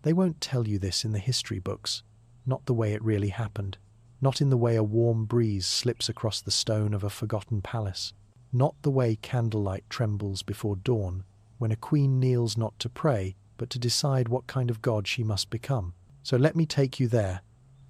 They won't tell you this in the history books, not the way it really happened, not in the way a warm breeze slips across the stone of a forgotten palace, not the way candlelight trembles before dawn when a queen kneels not to pray but to decide what kind of god she must become. So let me take you there,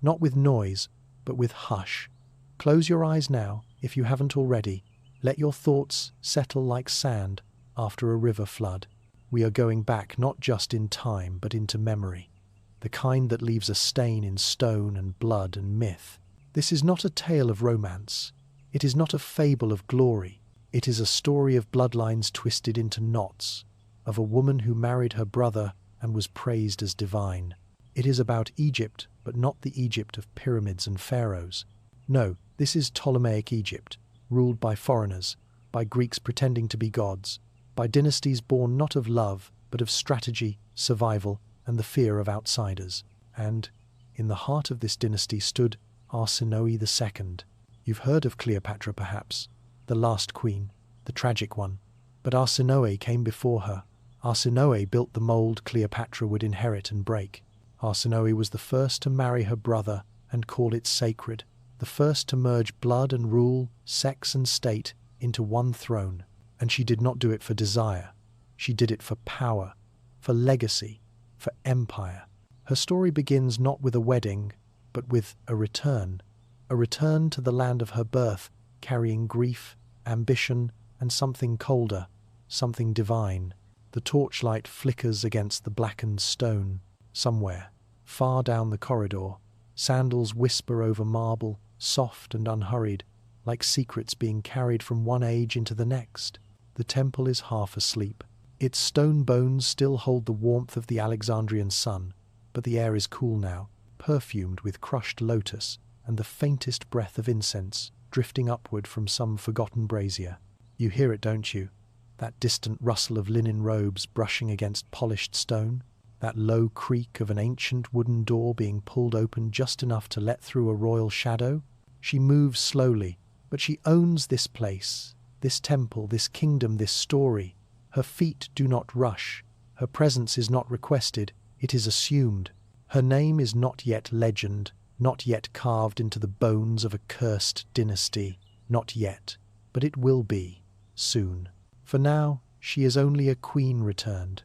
not with noise, but with hush. Close your eyes now, if you haven't already. Let your thoughts settle like sand after a river flood. We are going back not just in time, but into memory, the kind that leaves a stain in stone and blood and myth. This is not a tale of romance. It is not a fable of glory. It is a story of bloodlines twisted into knots, of a woman who married her brother and was praised as divine. It is about Egypt, but not the Egypt of pyramids and pharaohs. No, this is Ptolemaic Egypt, ruled by foreigners, by Greeks pretending to be gods, by dynasties born not of love, but of strategy, survival, and the fear of outsiders. And in the heart of this dynasty stood Arsinoë II. You've heard of Cleopatra, perhaps, the last queen, the tragic one. But Arsinoë came before her. Arsinoë built the mold Cleopatra would inherit and break. Arsinoë was the first to marry her brother and call it sacred, the first to merge blood and rule, sex and state into one throne. And she did not do it for desire. She did it for power, for legacy, for empire. Her story begins not with a wedding, but with a return to the land of her birth, carrying grief, ambition, and something colder, something divine. The torchlight flickers against the blackened stone. Somewhere, far down the corridor, sandals whisper over marble, soft and unhurried, like secrets being carried from one age into the next. The temple is half asleep. Its stone bones still hold the warmth of the Alexandrian sun, but the air is cool now, perfumed with crushed lotus and the faintest breath of incense drifting upward from some forgotten brazier. You hear it, don't you? That distant rustle of linen robes brushing against polished stone? That low creak of an ancient wooden door being pulled open just enough to let through a royal shadow? She moves slowly, but she owns this place, this temple, this kingdom, this story. Her feet do not rush. Her presence is not requested. It is assumed. Her name is not yet legend, not yet carved into the bones of a cursed dynasty. Not yet. But it will be, soon. For now, she is only a queen returned,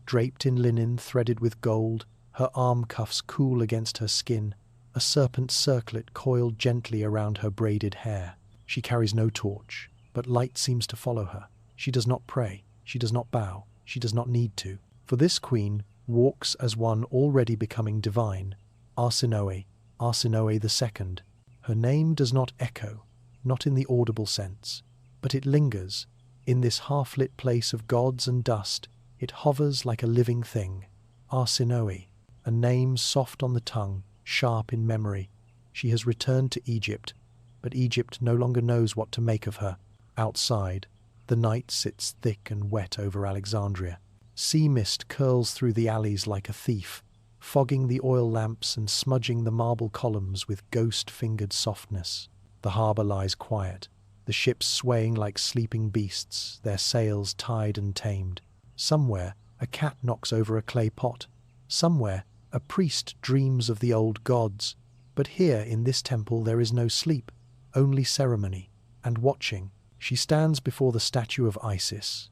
draped in linen threaded with gold, her arm cuffs cool against her skin, a serpent circlet coiled gently around her braided hair. She carries no torch, but light seems to follow her. She does not pray, she does not bow, she does not need to. For this queen walks as one already becoming divine, Arsinoë, Arsinoë II. Her name does not echo, not in the audible sense, but it lingers. In this half-lit place of gods and dust, it hovers like a living thing. Arsinoë, a name soft on the tongue, sharp in memory. She has returned to Egypt, but Egypt no longer knows what to make of her. Outside, the night sits thick and wet over Alexandria. Sea mist curls through the alleys like a thief, fogging the oil lamps and smudging the marble columns with ghost-fingered softness. The harbour lies quiet, the ships swaying like sleeping beasts, their sails tied and tamed. Somewhere, a cat knocks over a clay pot. Somewhere, a priest dreams of the old gods. But here, in this temple, there is no sleep, only ceremony and watching. She stands before the statue of Isis,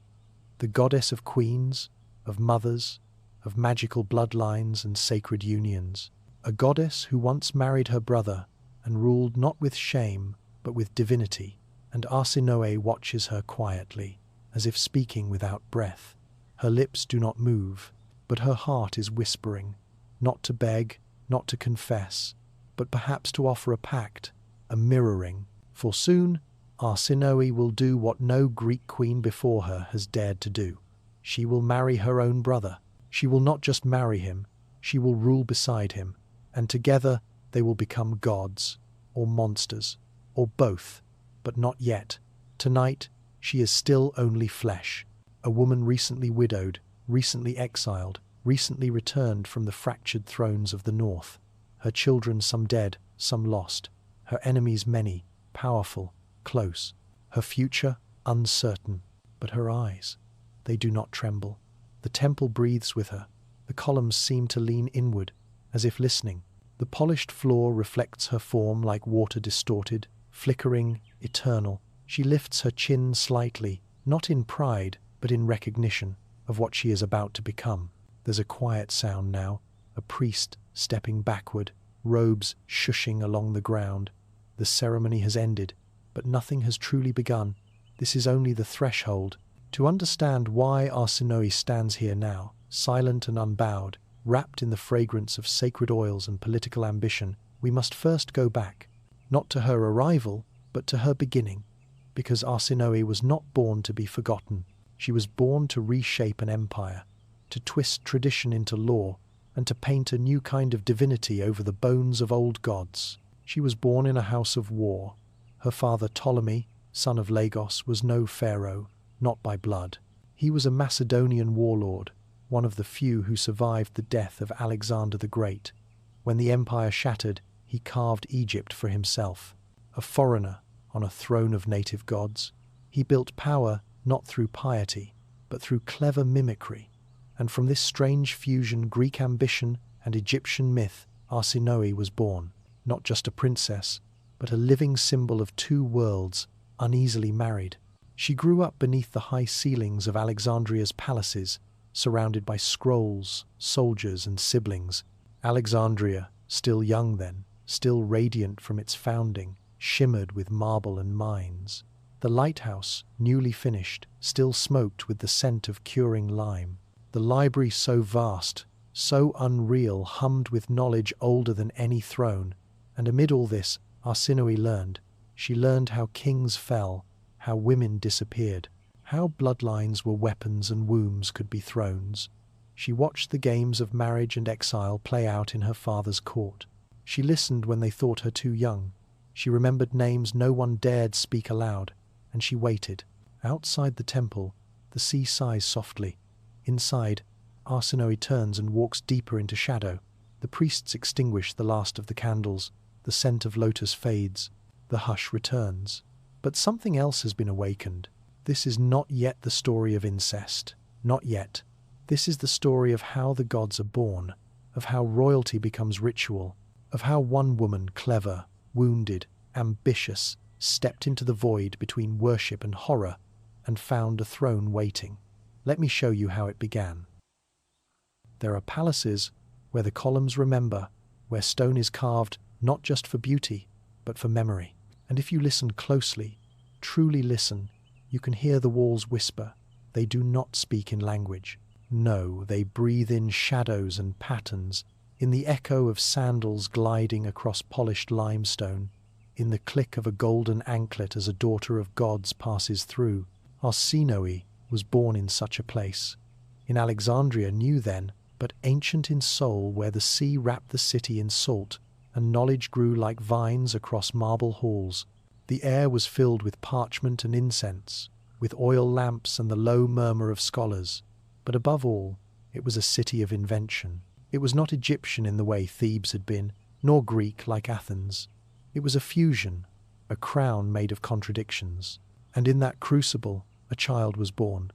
the goddess of queens, of mothers, of magical bloodlines and sacred unions. A goddess who once married her brother and ruled not with shame, but with divinity. And Arsinoë watches her quietly, as if speaking without breath. Her lips do not move, but her heart is whispering, not to beg, not to confess, but perhaps to offer a pact, a mirroring. For soon, Arsinoë will do what no Greek queen before her has dared to do. She will marry her own brother. She will not just marry him, she will rule beside him, and together they will become gods, or monsters, or both. But not yet. Tonight, she is still only flesh, a woman recently widowed, recently exiled, recently returned from the fractured thrones of the north. Her children some dead, some lost. Her enemies many, powerful, close. Her future uncertain. But her eyes, they do not tremble. The temple breathes with her. The columns seem to lean inward, as if listening. The polished floor reflects her form like water distorted, flickering, eternal. She lifts her chin slightly, not in pride, but in recognition of what she is about to become. There's a quiet sound now, a priest stepping backward, robes shushing along the ground. The ceremony has ended, but nothing has truly begun. This is only the threshold. To understand why Arsinoë stands here now, silent and unbowed, wrapped in the fragrance of sacred oils and political ambition, we must first go back, not to her arrival, but to her beginning, because Arsinoë was not born to be forgotten. She was born to reshape an empire, to twist tradition into law, and to paint a new kind of divinity over the bones of old gods. She was born in a house of war. Her father Ptolemy, son of Lagos, was no pharaoh, not by blood. He was a Macedonian warlord, one of the few who survived the death of Alexander the Great. When the empire shattered, he carved Egypt for himself. A foreigner on a throne of native gods, he built power not through piety, but through clever mimicry. And from this strange fusion, Greek ambition and Egyptian myth, Arsinoë was born, not just a princess, but a living symbol of two worlds, uneasily married. She grew up beneath the high ceilings of Alexandria's palaces, surrounded by scrolls, soldiers, and siblings. Alexandria, still young then, still radiant from its founding, shimmered with marble and mines. The lighthouse, newly finished, still smoked with the scent of curing lime. The library, so vast, so unreal, hummed with knowledge older than any throne. And amid all this, Arsinoë learned. She learned how kings fell, how women disappeared, how bloodlines were weapons and wombs could be thrones. She watched the games of marriage and exile play out in her father's court. She listened when they thought her too young. She remembered names no one dared speak aloud, and she waited. Outside the temple, the sea sighs softly. Inside, Arsinoë turns and walks deeper into shadow. The priests extinguish the last of the candles. The scent of lotus fades. The hush returns. But something else has been awakened. This is not yet the story of incest. Not yet. This is the story of how the gods are born, of how royalty becomes ritual, of how one woman, clever, wounded, ambitious, stepped into the void between worship and horror and found a throne waiting. Let me show you how it began. There are palaces where the columns remember, where stone is carved not just for beauty, but for memory. And if you listen closely, truly listen, you can hear the walls whisper. They do not speak in language. No, they breathe in shadows and patterns, in the echo of sandals gliding across polished limestone, in the click of a golden anklet as a daughter of gods passes through. Arsinoë was born in such a place. In Alexandria, new then, but ancient in soul, where the sea wrapped the city in salt, and knowledge grew like vines across marble halls. The air was filled with parchment and incense, with oil lamps and the low murmur of scholars. But above all, it was a city of invention. It was not Egyptian in the way Thebes had been, nor Greek like Athens. It was a fusion, a crown made of contradictions. And in that crucible, a child was born.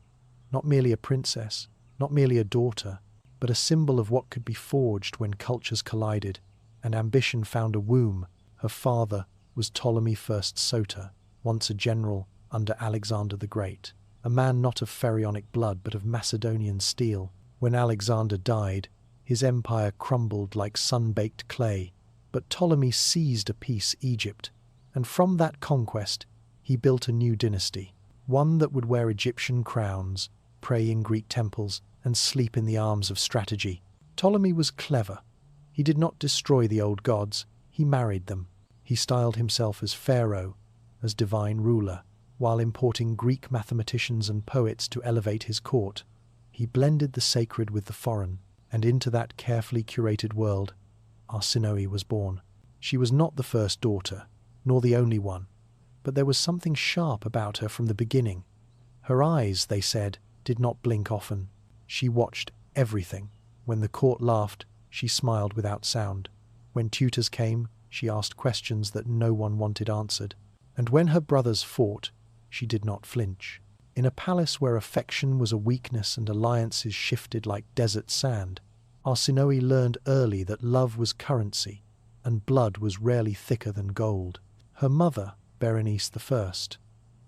Not merely a princess, not merely a daughter, but a symbol of what could be forged when cultures collided, and ambition found a womb. Her father was Ptolemy I Soter, once a general under Alexander the Great, a man not of pharaonic blood but of Macedonian steel. When Alexander died, his empire crumbled like sun-baked clay, but Ptolemy seized a piece Egypt, and from that conquest he built a new dynasty, one that would wear Egyptian crowns, pray in Greek temples, and sleep in the arms of strategy. Ptolemy was clever. He did not destroy the old gods, he married them. He styled himself as pharaoh, as divine ruler, while importing Greek mathematicians and poets to elevate his court. He blended the sacred with the foreign, and into that carefully curated world, Arsinoë was born. She was not the first daughter, nor the only one, but there was something sharp about her from the beginning. Her eyes, they said, did not blink often. She watched everything. When the court laughed, she smiled without sound. When tutors came, she asked questions that no one wanted answered. And when her brothers fought, she did not flinch. In a palace where affection was a weakness and alliances shifted like desert sand, Arsinoë learned early that love was currency, and blood was rarely thicker than gold. Her mother, Berenice I,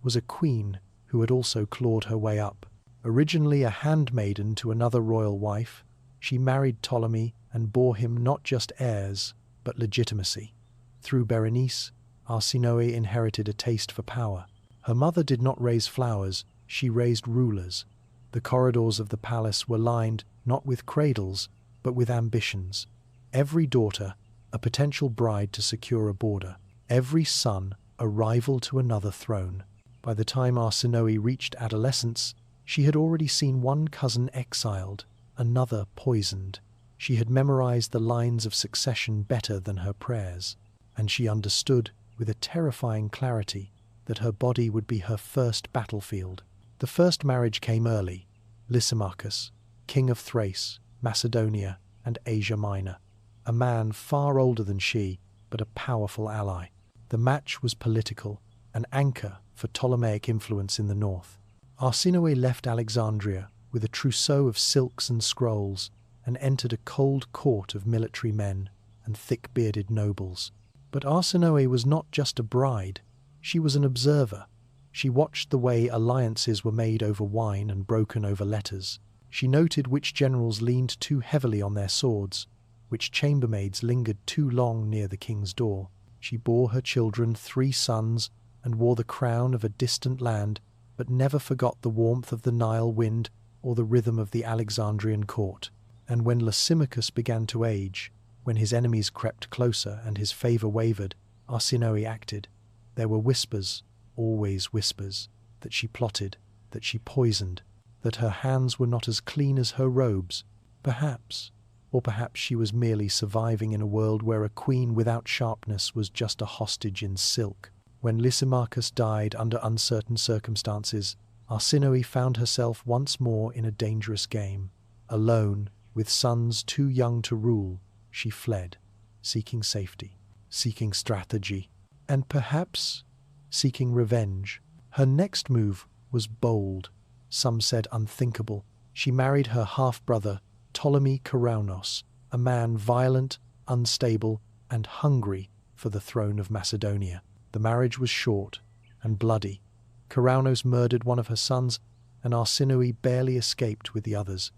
was a queen who had also clawed her way up. Originally a handmaiden to another royal wife, she married Ptolemy and bore him not just heirs, but legitimacy. Through Berenice, Arsinoë inherited a taste for power. Her mother did not raise flowers, she raised rulers. The corridors of the palace were lined not with cradles, but with ambitions. Every daughter, a potential bride to secure a border. Every son, a rival to another throne. By the time Arsinoë reached adolescence, she had already seen one cousin exiled, another poisoned. She had memorized the lines of succession better than her prayers, and she understood, with a terrifying clarity, that her body would be her first battlefield. The first marriage came early. Lysimachus, king of Thrace, Macedonia, and Asia Minor. A man far older than she, but a powerful ally. The match was political, an anchor for Ptolemaic influence in the north. Arsinoë left Alexandria with a trousseau of silks and scrolls and entered a cold court of military men and thick-bearded nobles. But Arsinoë was not just a bride, she was an observer. She watched the way alliances were made over wine and broken over letters. She noted which generals leaned too heavily on their swords, which chambermaids lingered too long near the king's door. She bore her children 3 sons and wore the crown of a distant land, but never forgot the warmth of the Nile wind or the rhythm of the Alexandrian court. And when Lysimachus began to age, when his enemies crept closer and his favour wavered, Arsinoë acted. There were whispers, always whispers, that she plotted, that she poisoned, that her hands were not as clean as her robes. Perhaps, or perhaps she was merely surviving in a world where a queen without sharpness was just a hostage in silk. When Lysimachus died under uncertain circumstances, Arsinoë found herself once more in a dangerous game. Alone, with sons too young to rule, she fled, seeking safety, seeking strategy, and perhaps seeking revenge. Her next move was bold, some said unthinkable. She married her half-brother, Ptolemy Karaunos, a man violent, unstable, and hungry for the throne of Macedonia. The marriage was short and bloody. Karaunos murdered one of her sons, and Arsinoë barely escaped with the others.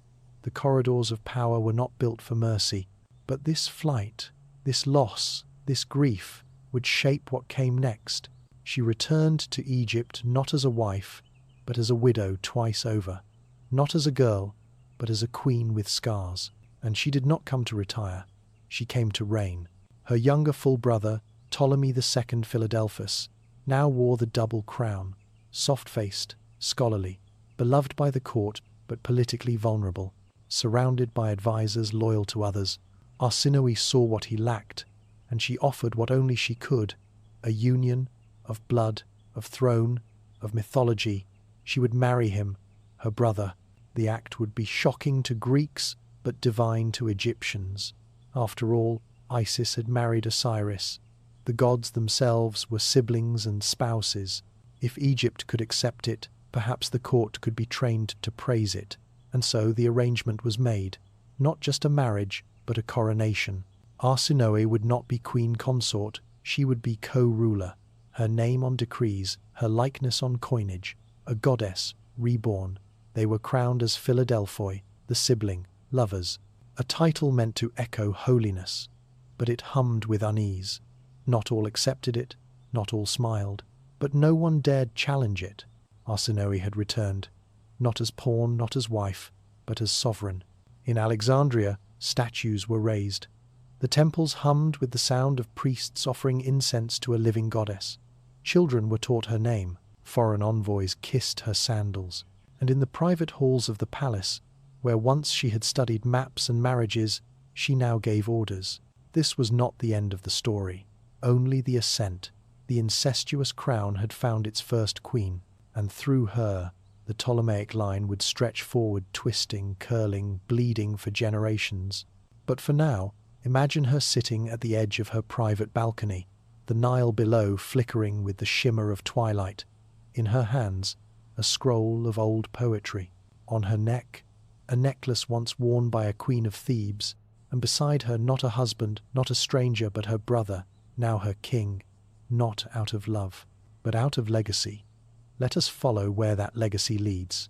The corridors of power were not built for mercy, but this flight, this loss, this grief would shape what came next. She returned to Egypt not as a wife, but as a widow twice over, not as a girl, but as a queen with scars. And she did not come to retire, she came to reign. Her younger full brother, Ptolemy II Philadelphus, now wore the double crown, soft-faced, scholarly, beloved by the court but politically vulnerable, surrounded by advisors loyal to others. Arsinoë saw what he lacked, and she offered what only she could, a union of blood, of throne, of mythology. She would marry him, her brother. The act would be shocking to Greeks, but divine to Egyptians. After all, Isis had married Osiris. The gods themselves were siblings and spouses. If Egypt could accept it, perhaps the court could be trained to praise it. And so the arrangement was made. Not just a marriage, but a coronation. Arsinoë would not be queen consort, she would be co-ruler. Her name on decrees, her likeness on coinage, a goddess, reborn. They were crowned as Philadelphoi, the sibling, lovers. A title meant to echo holiness, but it hummed with unease. Not all accepted it, not all smiled, but no one dared challenge it. Arsinoë had returned, not as pawn, not as wife, but as sovereign. In Alexandria, statues were raised. The temples hummed with the sound of priests offering incense to a living goddess. Children were taught her name. Foreign envoys kissed her sandals. And in the private halls of the palace, where once she had studied maps and marriages, she now gave orders. This was not the end of the story, only the ascent. The incestuous crown had found its first queen, and through her, the Ptolemaic line would stretch forward, twisting, curling, bleeding for generations. But for now, imagine her sitting at the edge of her private balcony, the Nile below flickering with the shimmer of twilight. In her hands, a scroll of old poetry. On her neck, a necklace once worn by a queen of Thebes, and beside her not a husband, not a stranger, but her brother, now her king, not out of love, but out of legacy. Let us follow where that legacy leads.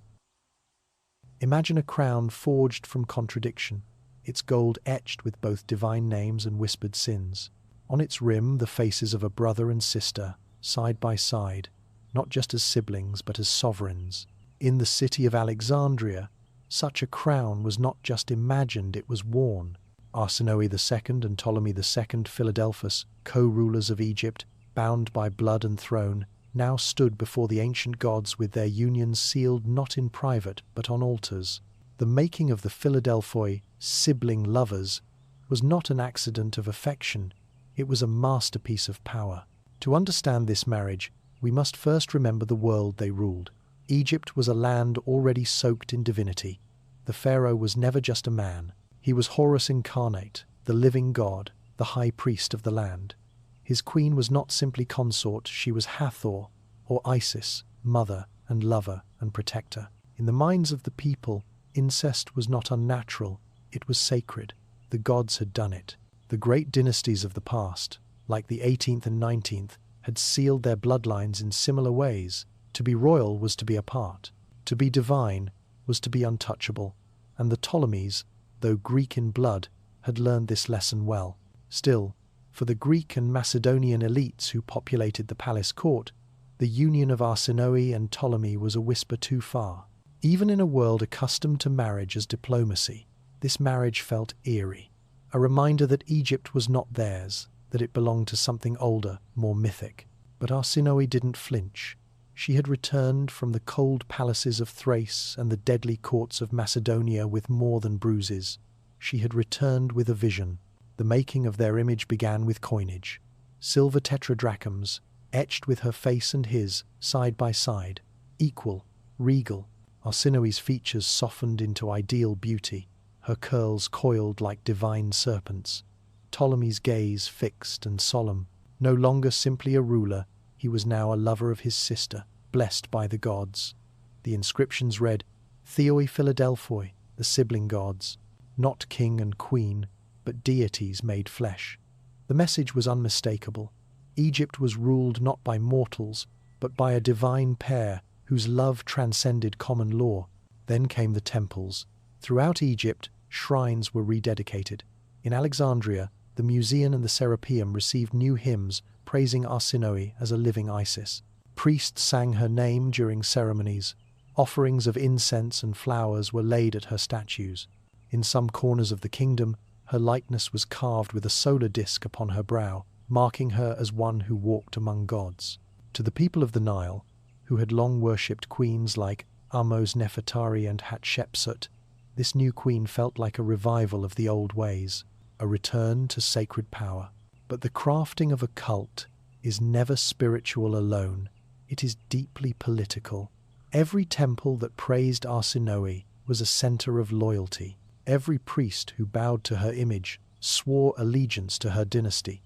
Imagine a crown forged from contradiction, its gold etched with both divine names and whispered sins. On its rim, the faces of a brother and sister, side by side, not just as siblings, but as sovereigns. In the city of Alexandria, such a crown was not just imagined, it was worn. Arsinoë II and Ptolemy II Philadelphus, co-rulers of Egypt, bound by blood and throne, now stood before the ancient gods with their unions sealed not in private but on altars. The making of the Philadelphoi, sibling lovers, was not an accident of affection, it was a masterpiece of power. To understand this marriage, we must first remember the world they ruled. Egypt was a land already soaked in divinity. The pharaoh was never just a man. He was Horus incarnate, the living god, the high priest of the land. His queen was not simply consort, she was Hathor, or Isis, mother and lover and protector. In the minds of the people, incest was not unnatural, it was sacred. The gods had done it. The great dynasties of the past, like the 18th and 19th, had sealed their bloodlines in similar ways. To be royal was to be apart. To be divine was to be untouchable. And the Ptolemies, though Greek in blood, had learned this lesson well. Still, for the Greek and Macedonian elites who populated the palace court, the union of Arsinoë and Ptolemy was a whisper too far. Even in a world accustomed to marriage as diplomacy, this marriage felt eerie. A reminder that Egypt was not theirs, that it belonged to something older, more mythic. But Arsinoë didn't flinch. She had returned from the cold palaces of Thrace and the deadly courts of Macedonia with more than bruises. She had returned with a vision. The making of their image began with coinage. Silver tetradrachms, etched with her face and his, side by side, equal, regal. Arsinoë's features softened into ideal beauty, her curls coiled like divine serpents. Ptolemy's gaze fixed and solemn. No longer simply a ruler, he was now a lover of his sister, blessed by the gods. The inscriptions read, Theoi Philadelphoi, the sibling gods, not king and queen, but deities made flesh. The message was unmistakable. Egypt was ruled not by mortals, but by a divine pair whose love transcended common law. Then came the temples. Throughout Egypt, shrines were rededicated. In Alexandria, the Museum and the Serapeum received new hymns praising Arsinoë as a living Isis. Priests sang her name during ceremonies. Offerings of incense and flowers were laid at her statues. In some corners of the kingdom, her likeness was carved with a solar disk upon her brow, marking her as one who walked among gods. To the people of the Nile, who had long worshipped queens like Ahmose Nefertari and Hatshepsut, this new queen felt like a revival of the old ways, a return to sacred power. But the crafting of a cult is never spiritual alone, it is deeply political. Every temple that praised Arsinoë was a center of loyalty. Every priest who bowed to her image swore allegiance to her dynasty.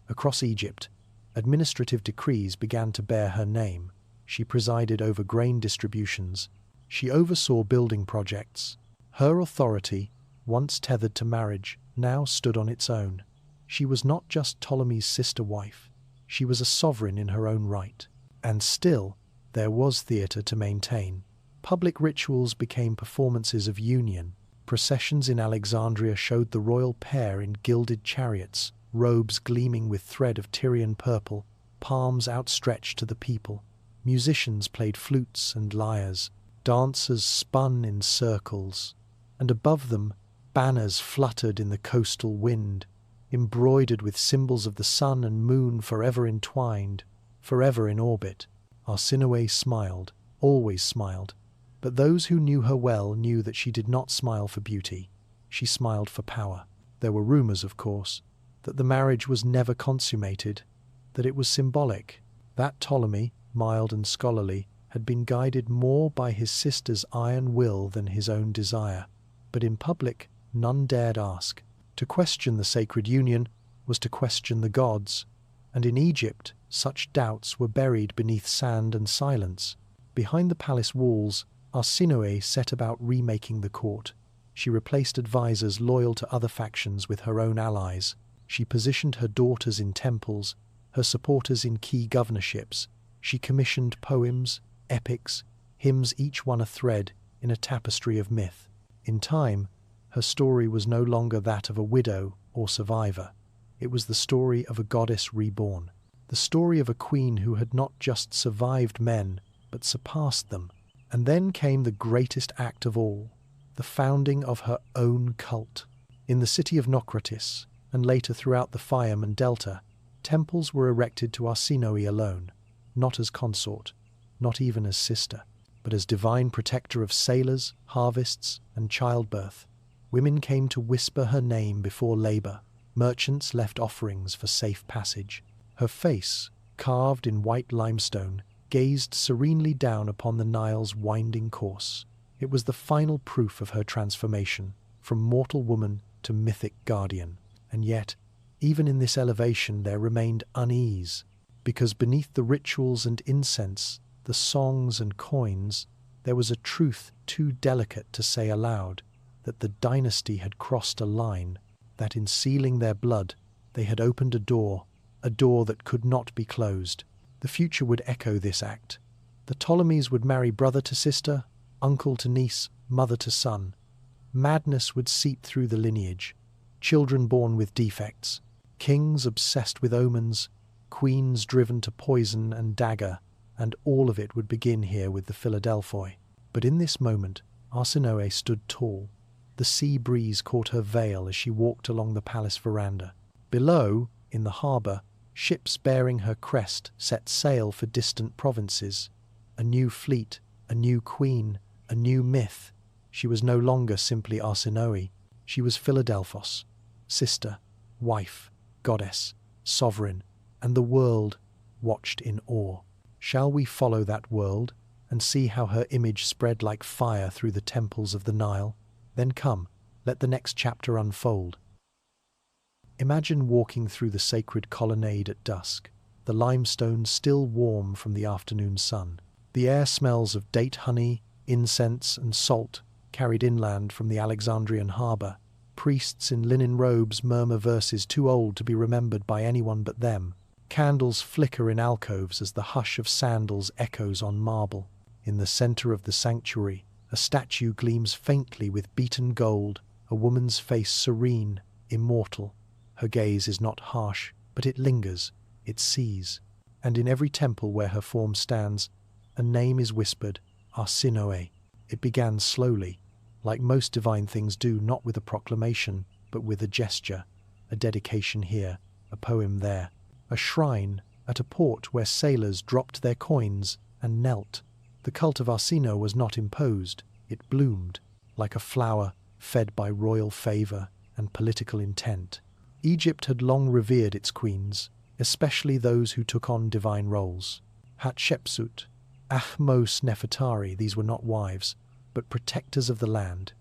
Across Egypt, administrative decrees began to bear her name. She presided over grain distributions. She oversaw building projects. Her authority, once tethered to marriage, now stood on its own. She was not just Ptolemy's sister-wife. She was a sovereign in her own right. And still, there was theatre to maintain. Public rituals became performances of union. Processions in Alexandria showed the royal pair in gilded chariots, robes gleaming with thread of Tyrian purple, palms outstretched to the people. Musicians played flutes and lyres. Dancers spun in circles. And above them, banners fluttered in the coastal wind, embroidered with symbols of the sun and moon forever entwined, forever in orbit. Arsinoë smiled, always smiled. But those who knew her well knew that she did not smile for beauty. She smiled for power. There were rumors, of course, that the marriage was never consummated, that it was symbolic, that Ptolemy, mild and scholarly, had been guided more by his sister's iron will than his own desire. But in public, none dared ask. To question the sacred union was to question the gods, and in Egypt, such doubts were buried beneath sand and silence. Behind the palace walls, Arsinoë set about remaking the court. She replaced advisors loyal to other factions with her own allies. She positioned her daughters in temples, her supporters in key governorships. She commissioned poems, epics, hymns, each one a thread in a tapestry of myth. In time, her story was no longer that of a widow or survivor. It was the story of a goddess reborn. The story of a queen who had not just survived men, but surpassed them. And then came the greatest act of all, the founding of her own cult. In the city of Naucratis, and later throughout the Fayum and Delta, temples were erected to Arsinoë alone, not as consort, not even as sister, but as divine protector of sailors, harvests, and childbirth. Women came to whisper her name before labor. Merchants left offerings for safe passage. Her face, carved in white limestone, gazed serenely down upon the Nile's winding course. It was the final proof of her transformation, from mortal woman to mythic guardian. And yet, even in this elevation there remained unease, because beneath the rituals and incense, the songs and coins, there was a truth too delicate to say aloud, that the dynasty had crossed a line, that in sealing their blood they had opened a door that could not be closed. The future would echo this act. The Ptolemies would marry brother to sister, uncle to niece, mother to son. Madness would seep through the lineage, children born with defects, kings obsessed with omens, queens driven to poison and dagger, and all of it would begin here with the Philadelphoi. But in this moment, Arsinoë stood tall. The sea breeze caught her veil as she walked along the palace veranda. Below, in the harbour, ships bearing her crest set sail for distant provinces. A new fleet, a new queen, a new myth. She was no longer simply Arsinoë. She was Philadelphos, sister, wife, goddess, sovereign, and the world watched in awe. Shall we follow that world and see how her image spread like fire through the temples of the Nile? Then come, let the next chapter unfold. Imagine walking through the sacred colonnade at dusk, the limestone still warm from the afternoon sun. The air smells of date honey, incense, and salt carried inland from the Alexandrian harbour. Priests in linen robes murmur verses too old to be remembered by anyone but them. Candles flicker in alcoves as the hush of sandals echoes on marble. In the centre of the sanctuary, a statue gleams faintly with beaten gold, a woman's face serene, immortal. Her gaze is not harsh, but it lingers, it sees. And in every temple where her form stands, a name is whispered, Arsinoë. It began slowly, like most divine things do, not with a proclamation, but with a gesture, a dedication here, a poem there, a shrine at a port where sailors dropped their coins and knelt. The cult of Arsinoë was not imposed, it bloomed, like a flower fed by royal favour and political intent. Egypt had long revered its queens, especially those who took on divine roles. Hatshepsut, Ahmose Nefertari, these were not wives, but protectors of the land,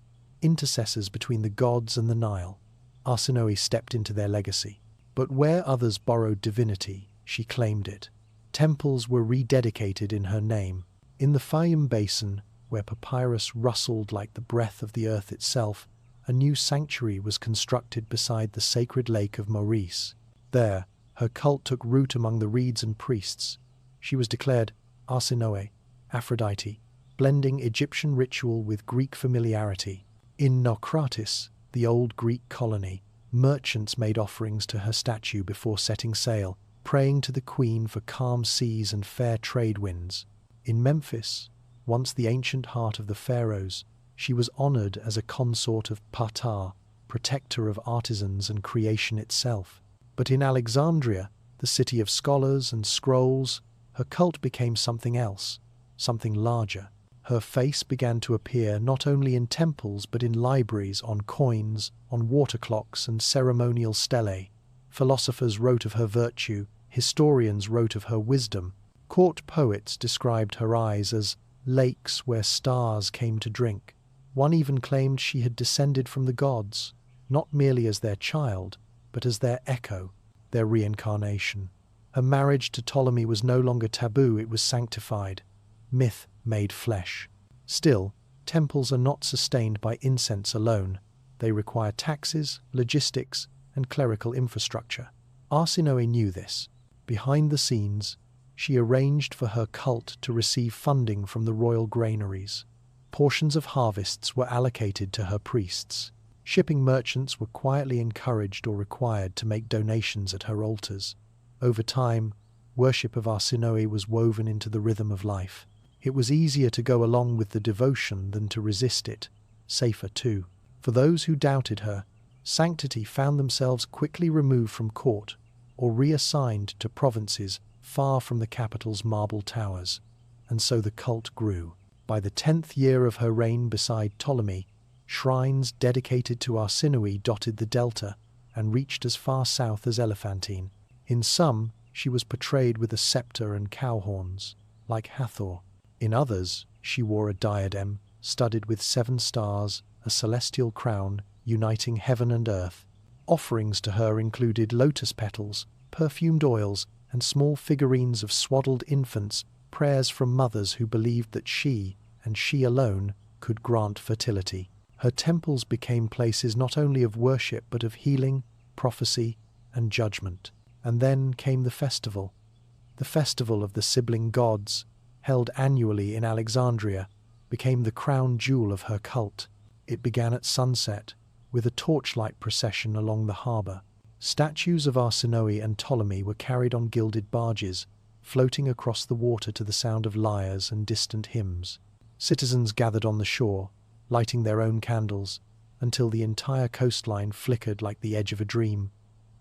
intercessors between the gods and the Nile. Arsinoë stepped into their legacy. But where others borrowed divinity, she claimed it. Temples were rededicated in her name. In the Fayum basin, where papyrus rustled like the breath of the earth itself, a new sanctuary was constructed beside the sacred lake of Maurice. There, her cult took root among the reeds and priests. She was declared Arsinoë, Aphrodite, blending Egyptian ritual with Greek familiarity. In Naucratis, the old Greek colony, merchants made offerings to her statue before setting sail, praying to the queen for calm seas and fair trade winds. In Memphis, once the ancient heart of the pharaohs, she was honored as a consort of Ptah, protector of artisans and creation itself. But in Alexandria, the city of scholars and scrolls, her cult became something else, something larger. Her face began to appear not only in temples but in libraries, on coins, on water clocks and ceremonial stelae. Philosophers wrote of her virtue, historians wrote of her wisdom. Court poets described her eyes as lakes where stars came to drink. One even claimed she had descended from the gods, not merely as their child, but as their echo, their reincarnation. Her marriage to Ptolemy was no longer taboo, it was sanctified. Myth made flesh. Still, Temples are not sustained by incense alone. They require taxes, logistics, and clerical infrastructure. Arsinoë knew this. Behind the scenes, she arranged for her cult to receive funding from the royal granaries. Portions of harvests were allocated to her priests. Shipping merchants were quietly encouraged or required to make donations at her altars. Over time, worship of Arsinoë was woven into the rhythm of life. It was easier to go along with the devotion than to resist it, safer too. For those who doubted her, sanctity found themselves quickly removed from court or reassigned to provinces far from the capital's marble towers. And so the cult grew. By the 10th year of her reign beside Ptolemy, shrines dedicated to Arsinoë dotted the delta and reached as far south as Elephantine. In some, she was portrayed with a scepter and cow horns, like Hathor. In others, she wore a diadem studded with 7 stars, a celestial crown uniting heaven and earth. Offerings to her included lotus petals, perfumed oils, and small figurines of swaddled infants, prayers from mothers who believed that she, and she alone, could grant fertility. Her temples became places not only of worship but of healing, prophecy, and judgment. And then came the festival of the sibling gods, held annually in Alexandria, became the crown jewel of her cult. It began at sunset, with a torchlight procession along the harbour. Statues of Arsinoë and Ptolemy were carried on gilded barges, floating across the water to the sound of lyres and distant hymns. Citizens gathered on the shore, lighting their own candles, until the entire coastline flickered like the edge of a dream.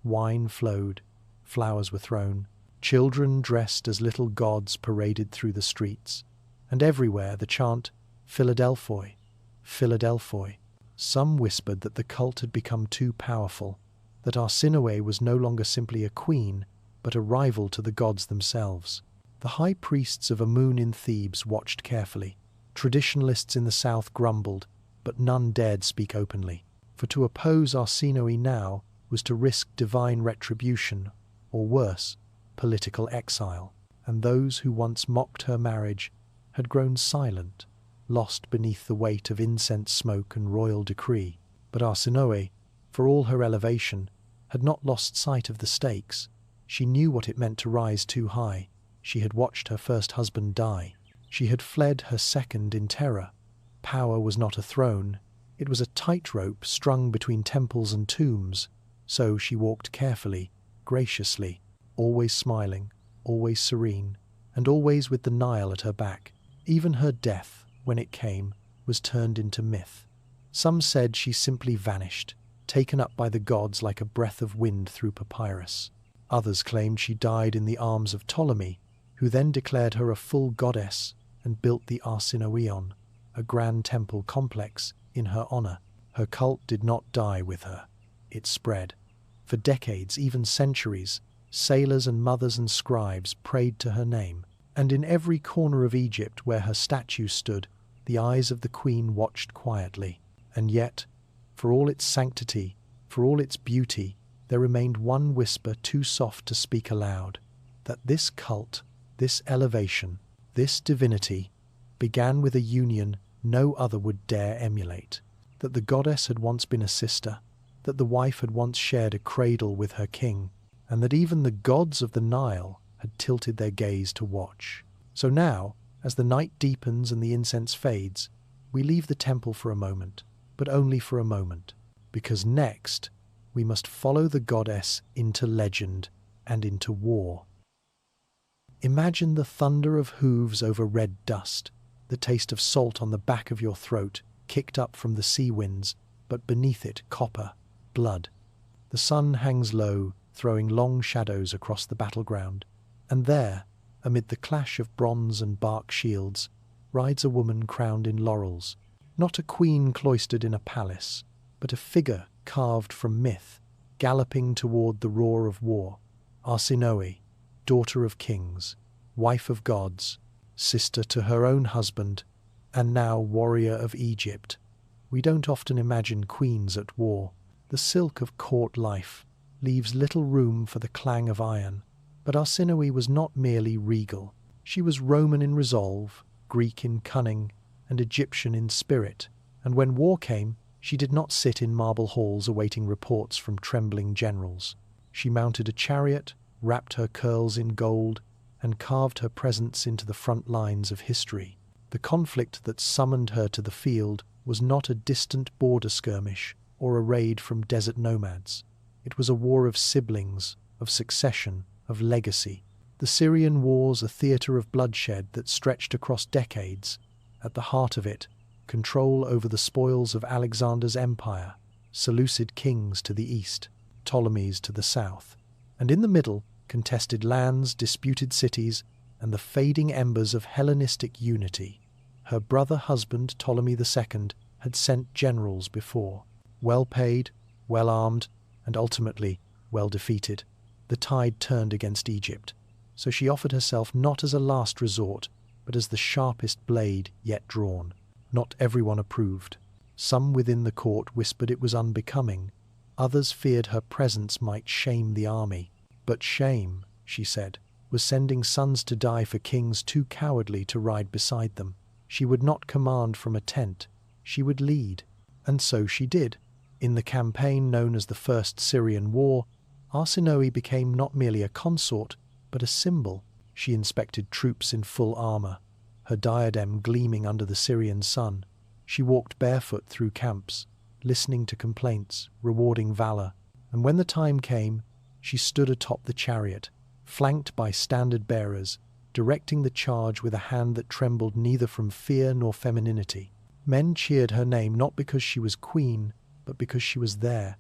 Wine flowed, flowers were thrown, children dressed as little gods paraded through the streets, and everywhere the chant, Philadelphoi, Philadelphoi. Some whispered that the cult had become too powerful, that Arsinoë was no longer simply a queen, but a rival to the gods themselves. The high priests of Amun in Thebes watched carefully. Traditionalists in the south grumbled, but none dared speak openly. For to oppose Arsinoë now was to risk divine retribution, or worse, political exile. And those who once mocked her marriage had grown silent, lost beneath the weight of incense smoke and royal decree. But Arsinoë, for all her elevation, had not lost sight of the stakes. She knew what it meant to rise too high. She had watched her first husband die. She had fled her second in terror. Power was not a throne. It was a tightrope strung between temples and tombs. So she walked carefully, graciously, always smiling, always serene, and always with the Nile at her back. Even her death, when it came, was turned into myth. Some said she simply vanished, taken up by the gods like a breath of wind through papyrus. Others claimed she died in the arms of Ptolemy, who then declared her a full goddess and built the Arsinoëon, a grand temple complex, in her honor. Her cult did not die with her. It spread. For decades, even centuries, sailors and mothers and scribes prayed to her name. And in every corner of Egypt where her statue stood, the eyes of the queen watched quietly. And yet, for all its sanctity, for all its beauty, there remained one whisper too soft to speak aloud, that this cult, this elevation, this divinity, began with a union no other would dare emulate, that the goddess had once been a sister, that the wife had once shared a cradle with her king, and that even the gods of the Nile had tilted their gaze to watch. So now, as the night deepens and the incense fades, we leave the temple for a moment, but only for a moment, because next we must follow the goddess into legend and into war. Imagine the thunder of hooves over red dust, the taste of salt on the back of your throat, kicked up from the sea winds, but beneath it copper, blood. The sun hangs low, throwing long shadows across the battleground, and there, amid the clash of bronze and bark shields, rides a woman crowned in laurels, not a queen cloistered in a palace, but a figure carved from myth, galloping toward the roar of war. Arsinoë, daughter of kings, wife of gods, sister to her own husband, and now warrior of Egypt. We don't often imagine queens at war. The silk of court life leaves little room for the clang of iron. But Arsinoë was not merely regal. She was Roman in resolve, Greek in cunning, and Egyptian in spirit, and when war came, she did not sit in marble halls awaiting reports from trembling generals. She mounted a chariot, wrapped her curls in gold, and carved her presence into the front lines of history. The conflict that summoned her to the field was not a distant border skirmish or a raid from desert nomads. It was a war of siblings, of succession, of legacy. The Syrian Wars, a theatre of bloodshed that stretched across decades. At the heart of it, control over the spoils of Alexander's empire, Seleucid kings to the east, Ptolemies to the south, and in the middle, contested lands, disputed cities, and the fading embers of Hellenistic unity. Her brother-husband, Ptolemy II, had sent generals before, well-paid, well-armed, and ultimately well-defeated. The tide turned against Egypt, so she offered herself not as a last resort, but as the sharpest blade yet drawn. Not everyone approved. Some within the court whispered it was unbecoming. Others feared her presence might shame the army. But shame, she said, was sending sons to die for kings too cowardly to ride beside them. She would not command from a tent. She would lead. And so she did. In the campaign known as the First Syrian War, Arsinoë became not merely a consort, but a symbol. She inspected troops in full armor, her diadem gleaming under the Syrian sun. She walked barefoot through camps, listening to complaints, rewarding valor. And when the time came, she stood atop the chariot, flanked by standard-bearers, directing the charge with a hand that trembled neither from fear nor femininity. Men cheered her name not because she was queen, but because she was there,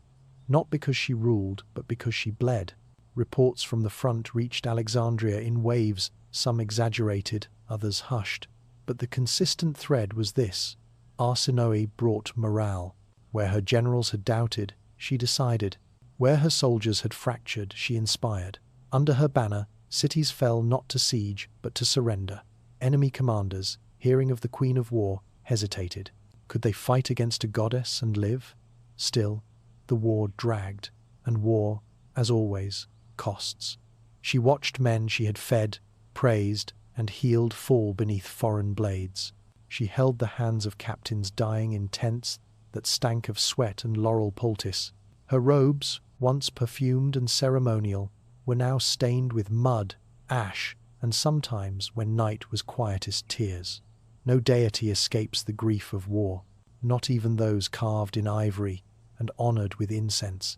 not because she ruled, but because she bled. Reports from the front reached Alexandria in waves, some exaggerated, others hushed. But the consistent thread was this: Arsinoë brought morale. Where her generals had doubted, she decided. Where her soldiers had fractured, she inspired. Under her banner, cities fell not to siege, but to surrender. Enemy commanders, hearing of the Queen of War, hesitated. Could they fight against a goddess and live? Still, the war dragged, and war, as always, costs. She watched men she had fed, praised, and healed fall beneath foreign blades. She held the hands of captains dying in tents that stank of sweat and laurel poultice. Her robes, once perfumed and ceremonial, were now stained with mud, ash, and sometimes, when night was quietest, tears. No deity escapes the grief of war, not even those carved in ivory and honored with incense.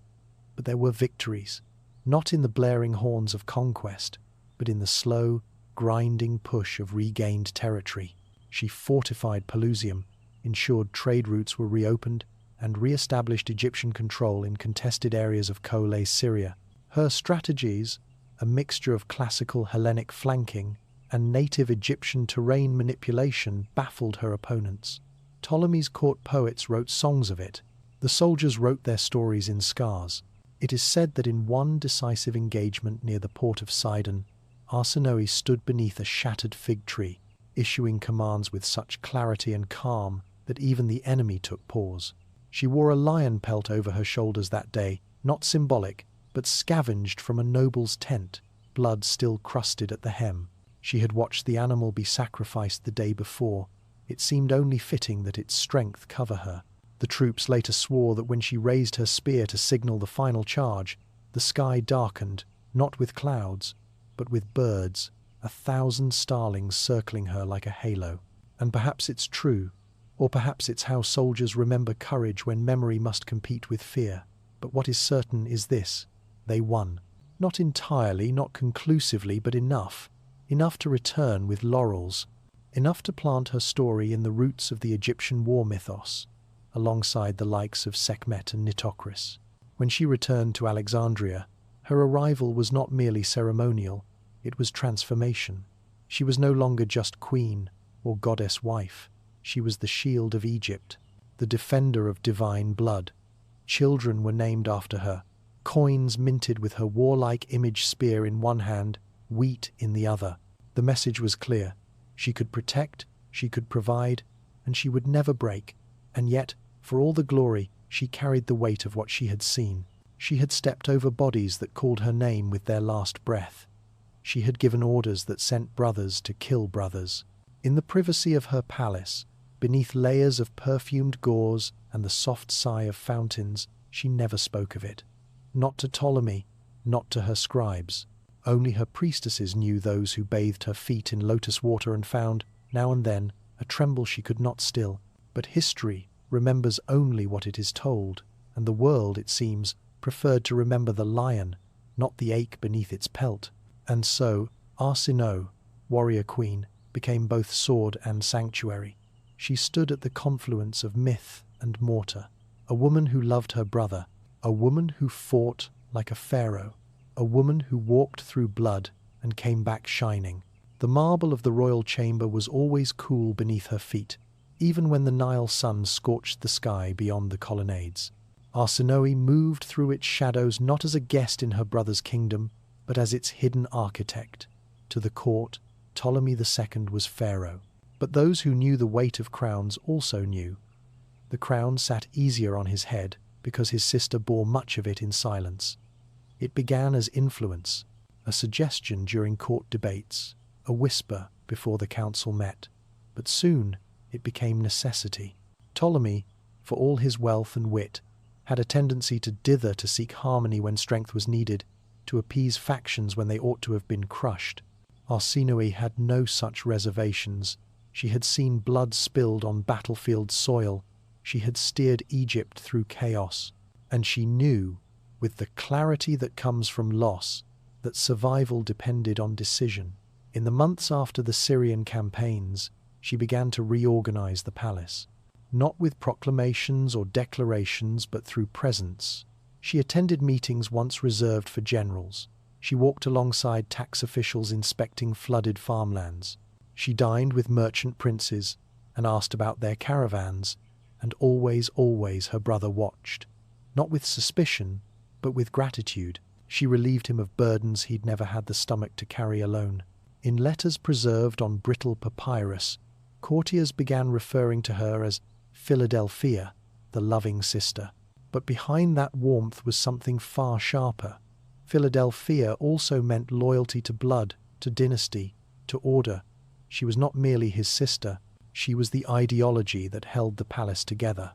But there were victories, not in the blaring horns of conquest, but in the slow, grinding push of regained territory. She fortified Pelusium, ensured trade routes were reopened, and re-established Egyptian control in contested areas of Coele, Syria. Her strategies, a mixture of classical Hellenic flanking and native Egyptian terrain manipulation, baffled her opponents. Ptolemy's court poets wrote songs of it. The soldiers wrote their stories in scars. It is said that in one decisive engagement near the port of Sidon, Arsinoë stood beneath a shattered fig tree, issuing commands with such clarity and calm that even the enemy took pause. She wore a lion pelt over her shoulders that day, not symbolic, but scavenged from a noble's tent, blood still crusted at the hem. She had watched the animal be sacrificed the day before. It seemed only fitting that its strength cover her. The troops later swore that when she raised her spear to signal the final charge, the sky darkened, not with clouds, but with birds, 1,000 starlings circling her like a halo. And perhaps it's true, or perhaps it's how soldiers remember courage when memory must compete with fear. But what is certain is this: they won. Not entirely, not conclusively, but enough. Enough to return with laurels. Enough to plant her story in the roots of the Egyptian war mythos, alongside the likes of Sekhmet and Nitocris. When she returned to Alexandria, her arrival was not merely ceremonial, it was transformation. She was no longer just queen or goddess wife. She was the shield of Egypt, the defender of divine blood. Children were named after her, coins minted with her warlike image spear in one hand, wheat in the other. The message was clear. She could protect, she could provide, and she would never break. And yet, for all the glory, she carried the weight of what she had seen. She had stepped over bodies that called her name with their last breath. She had given orders that sent brothers to kill brothers. In the privacy of her palace, Beneath layers of perfumed gauze and the soft sigh of fountains, she never spoke of it. Not to Ptolemy, not to her scribes. Only her priestesses knew those who bathed her feet in lotus water and found, now and then, a tremble she could not still. But history remembers only what it is told, and the world, it seems, preferred to remember the lion, not the ache beneath its pelt. And so, Arsinoë, warrior queen, became both sword and sanctuary. She stood at the confluence of myth and mortar, a woman who loved her brother, a woman who fought like a pharaoh, a woman who walked through blood and came back shining. The marble of the royal chamber was always cool beneath her feet, even when the Nile sun scorched the sky beyond the colonnades. Arsinoë moved through its shadows not as a guest in her brother's kingdom, but as its hidden architect. To the court, Ptolemy II was pharaoh. But those who knew the weight of crowns also knew. The crown sat easier on his head because his sister bore much of it in silence. It began as influence, a suggestion during court debates, a whisper before the council met. But soon it became necessity. Ptolemy, for all his wealth and wit, had a tendency to dither to seek harmony when strength was needed, to appease factions when they ought to have been crushed. Arsinoë had no such reservations. She had seen blood spilled on battlefield soil. She had steered Egypt through chaos. And she knew, with the clarity that comes from loss, that survival depended on decision. In the months after the Syrian campaigns, she began to reorganize the palace. Not with proclamations or declarations, but through presence. She attended meetings once reserved for generals. She walked alongside tax officials inspecting flooded farmlands. She dined with merchant princes and asked about their caravans, and always her brother watched. Not with suspicion, but with gratitude. She relieved him of burdens he'd never had the stomach to carry alone. In letters preserved on brittle papyrus, courtiers began referring to her as Philadelphia, the loving sister. But behind that warmth was something far sharper. Philadelphia also meant loyalty to blood, to dynasty, to order. She was not merely his sister, she was the ideology that held the palace together,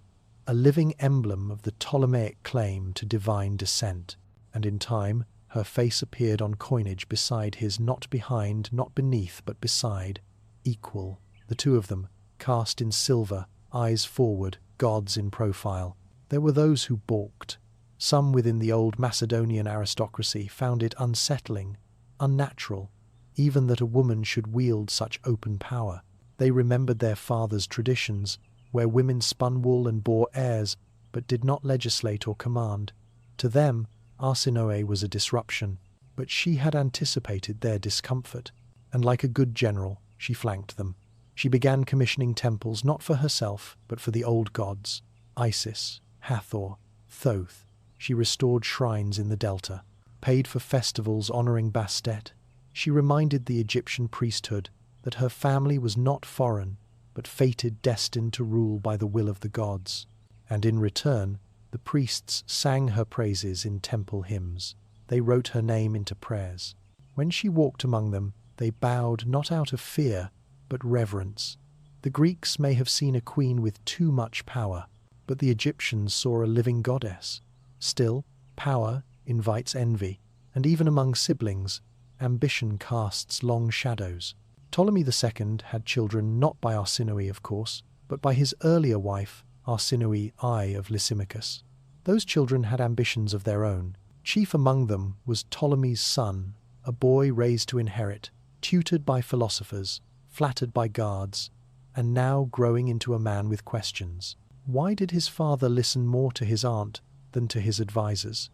a living emblem of the Ptolemaic claim to divine descent. And in time, her face appeared on coinage beside his, not behind, not beneath, but beside, equal. The two of them, cast in silver, eyes forward, gods in profile. There were those who balked. Some within the old Macedonian aristocracy found it unsettling, unnatural, even that a woman should wield such open power. They remembered their fathers' traditions, where women spun wool and bore heirs, but did not legislate or command. To them, Arsinoë was a disruption, but she had anticipated their discomfort, and like a good general, she flanked them. She began commissioning temples not for herself, but for the old gods, Isis, Hathor, Thoth. She restored shrines in the Delta, paid for festivals honoring Bastet. She reminded the Egyptian priesthood that her family was not foreign, but fated, destined to rule by the will of the gods. And in return, the priests sang her praises in temple hymns. They wrote her name into prayers. When she walked among them, they bowed not out of fear, but reverence. The Greeks may have seen a queen with too much power, but the Egyptians saw a living goddess. Still, power invites envy, and even among siblings, ambition casts long shadows. Ptolemy II had children not by Arsinoë, of course, but by his earlier wife, Arsinoë I of Lysimachus. Those children had ambitions of their own. Chief among them was Ptolemy's son, a boy raised to inherit, tutored by philosophers, flattered by guards, and now growing into a man with questions. Why did his father listen more to his aunt than to his advisers?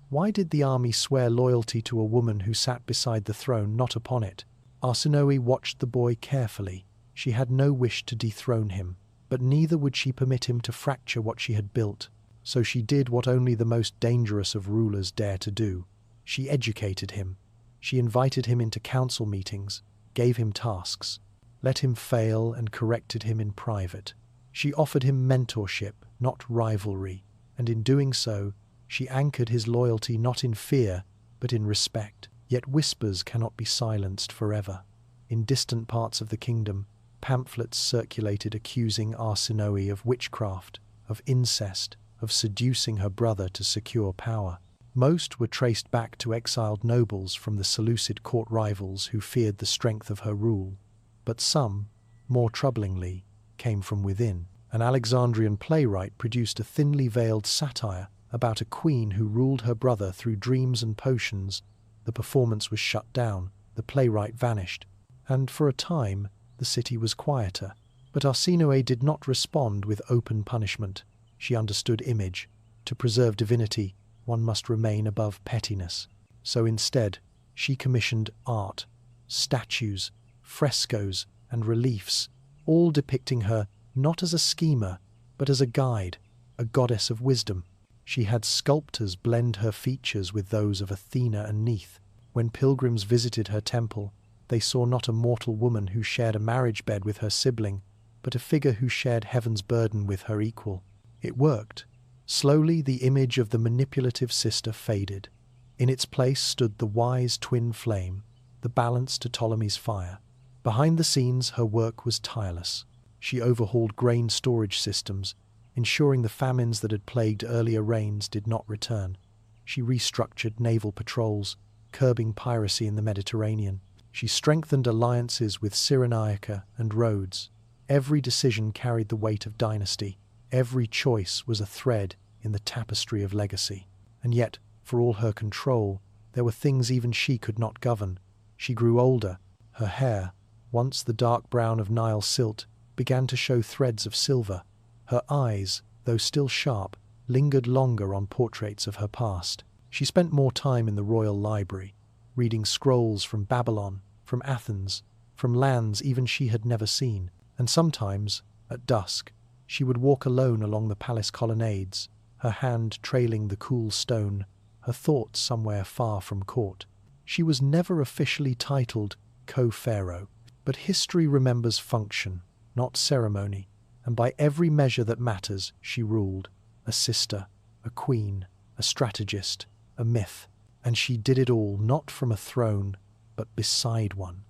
Why did the army swear loyalty to a woman who sat beside the throne, not upon it? Arsinoë watched the boy carefully. She had no wish to dethrone him, but neither would she permit him to fracture what she had built. So she did what only the most dangerous of rulers dare to do. She educated him. She invited him into council meetings, gave him tasks, let him fail and corrected him in private. She offered him mentorship, not rivalry, and in doing so, she anchored his loyalty not in fear, but in respect. Yet whispers cannot be silenced forever. In distant parts of the kingdom, Pamphlets circulated accusing Arsinoë of witchcraft, of incest, of seducing her brother to secure power. Most were traced back to exiled nobles from the Seleucid court rivals who feared the strength of her rule, but some, more troublingly, came from within. An Alexandrian playwright produced a thinly veiled satire about a queen who ruled her brother through dreams and potions. The performance was shut down, the playwright vanished, and for a time the city was quieter. But Arsinoë did not respond with open punishment. She understood image. To preserve divinity, one must remain above pettiness. So instead, she commissioned art, statues, frescoes, and reliefs, all depicting her not as a schemer, but as a guide, a goddess of wisdom. She had sculptors blend her features with those of Athena and Neith. When pilgrims visited her temple, they saw not a mortal woman who shared a marriage bed with her sibling, but a figure who shared heaven's burden with her equal. It worked. Slowly, the image of the manipulative sister faded. In its place stood the wise twin flame, the balance to Ptolemy's fire. Behind the scenes, her work was tireless. She overhauled grain storage systems, ensuring the famines that had plagued earlier reigns did not return. She restructured naval patrols, curbing piracy in the Mediterranean. She strengthened alliances with Cyrenaica and Rhodes. Every decision carried the weight of dynasty. Every choice was a thread in the tapestry of legacy. And yet, for all her control, there were things even she could not govern. She grew older. Her hair, once the dark brown of Nile silt, began to show threads of silver. Her eyes, though still sharp, lingered longer on portraits of her past. She spent more time in the royal library, reading scrolls from Babylon, from Athens, from lands even she had never seen. And sometimes, at dusk, she would walk alone along the palace colonnades, her hand trailing the cool stone, her thoughts somewhere far from court. She was never officially titled co-pharaoh, but history remembers function, not ceremony, and by every measure that matters, she ruled. A sister, a queen, a strategist, a myth, and she did it all not from a throne, but beside one.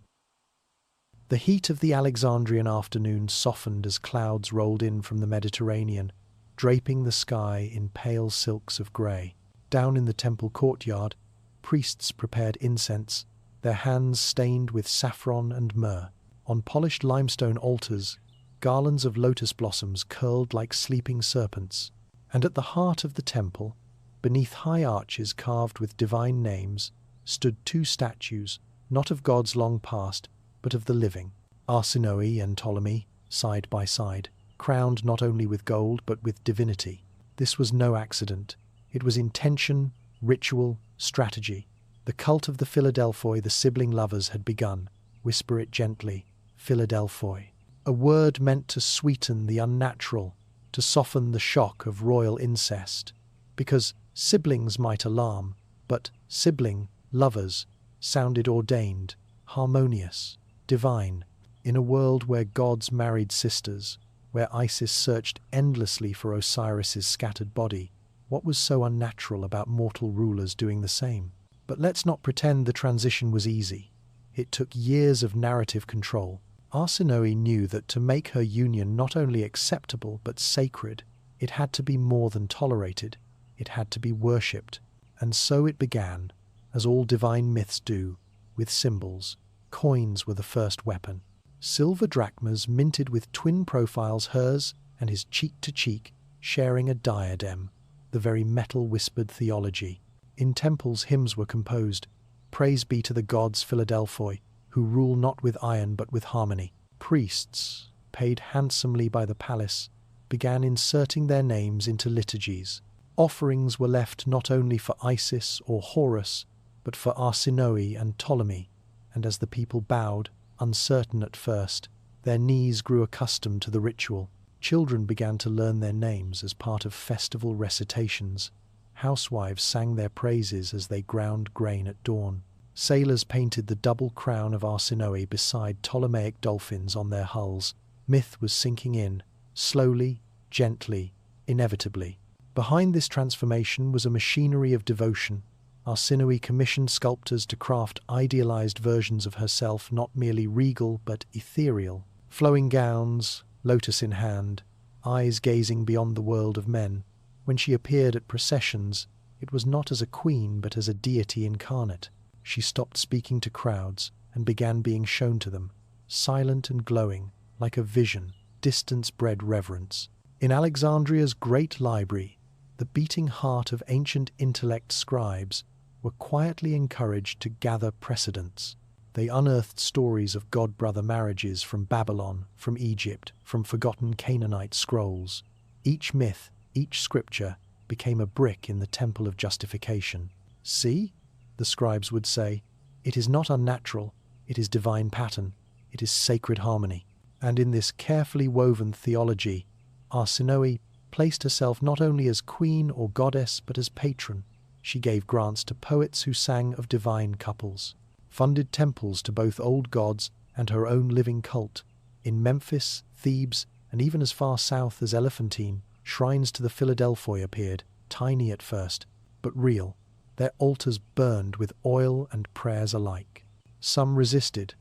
The heat of the Alexandrian afternoon softened as clouds rolled in from the Mediterranean, draping the sky in pale silks of grey. Down in the temple courtyard, priests prepared incense, their hands stained with saffron and myrrh. On polished limestone altars, garlands of lotus blossoms curled like sleeping serpents. And at the heart of the temple, beneath high arches carved with divine names, stood two statues, not of gods long past, but of the living, Arsinoë and Ptolemy, side by side, crowned not only with gold but with divinity. This was no accident. It was intention, ritual, strategy. The cult of the Philadelphoi the sibling lovers had begun. Whisper it gently, Philadelphoi. A word meant to sweeten the unnatural, to soften the shock of royal incest. Because siblings might alarm, but sibling, lovers, sounded ordained, harmonious, divine. In a world where gods married sisters, where Isis searched endlessly for Osiris's scattered body, what was so unnatural about mortal rulers doing the same? But let's not pretend the transition was easy. It took years of narrative control. Arsinoë knew that to make her union not only acceptable but sacred, it had to be more than tolerated. It had to be worshipped. And so it began, as all divine myths do, with symbols. Coins were the first weapon. Silver drachmas minted with twin profiles, hers and his cheek to cheek, sharing a diadem. The very metal whispered theology. In temples, hymns were composed. Praise be to the gods Philadelphoi, who rule not with iron but with harmony. Priests, paid handsomely by the palace, began inserting their names into liturgies. Offerings were left not only for Isis or Horus, but for Arsinoë and Ptolemy, and as the people bowed, uncertain at first, their knees grew accustomed to the ritual. Children began to learn their names as part of festival recitations. Housewives sang their praises as they ground grain at dawn. Sailors painted the double crown of Arsinoë beside Ptolemaic dolphins on their hulls. Myth was sinking in, slowly, gently, inevitably. Behind this transformation was a machinery of devotion. Arsinoë commissioned sculptors to craft idealized versions of herself, not merely regal but ethereal. Flowing gowns, lotus in hand, eyes gazing beyond the world of men. When she appeared at processions, it was not as a queen but as a deity incarnate. She stopped speaking to crowds and began being shown to them, silent and glowing, like a vision, distance-bred reverence. In Alexandria's great library, the beating heart of ancient intellect scribes were quietly encouraged to gather precedents. They unearthed stories of god-brother marriages from Babylon, from Egypt, from forgotten Canaanite scrolls. Each myth, each scripture, became a brick in the temple of justification. See, the scribes would say, it is not unnatural, it is divine pattern, it is sacred harmony. And in this carefully woven theology, Arsinoë placed herself not only as queen or goddess but as patron. She gave grants to poets who sang of divine couples, funded temples to both old gods and her own living cult. In Memphis, Thebes, and even as far south as Elephantine, shrines to the Philadelphoi appeared, tiny at first, but real. Their altars burned with oil and prayers alike. Some resisted.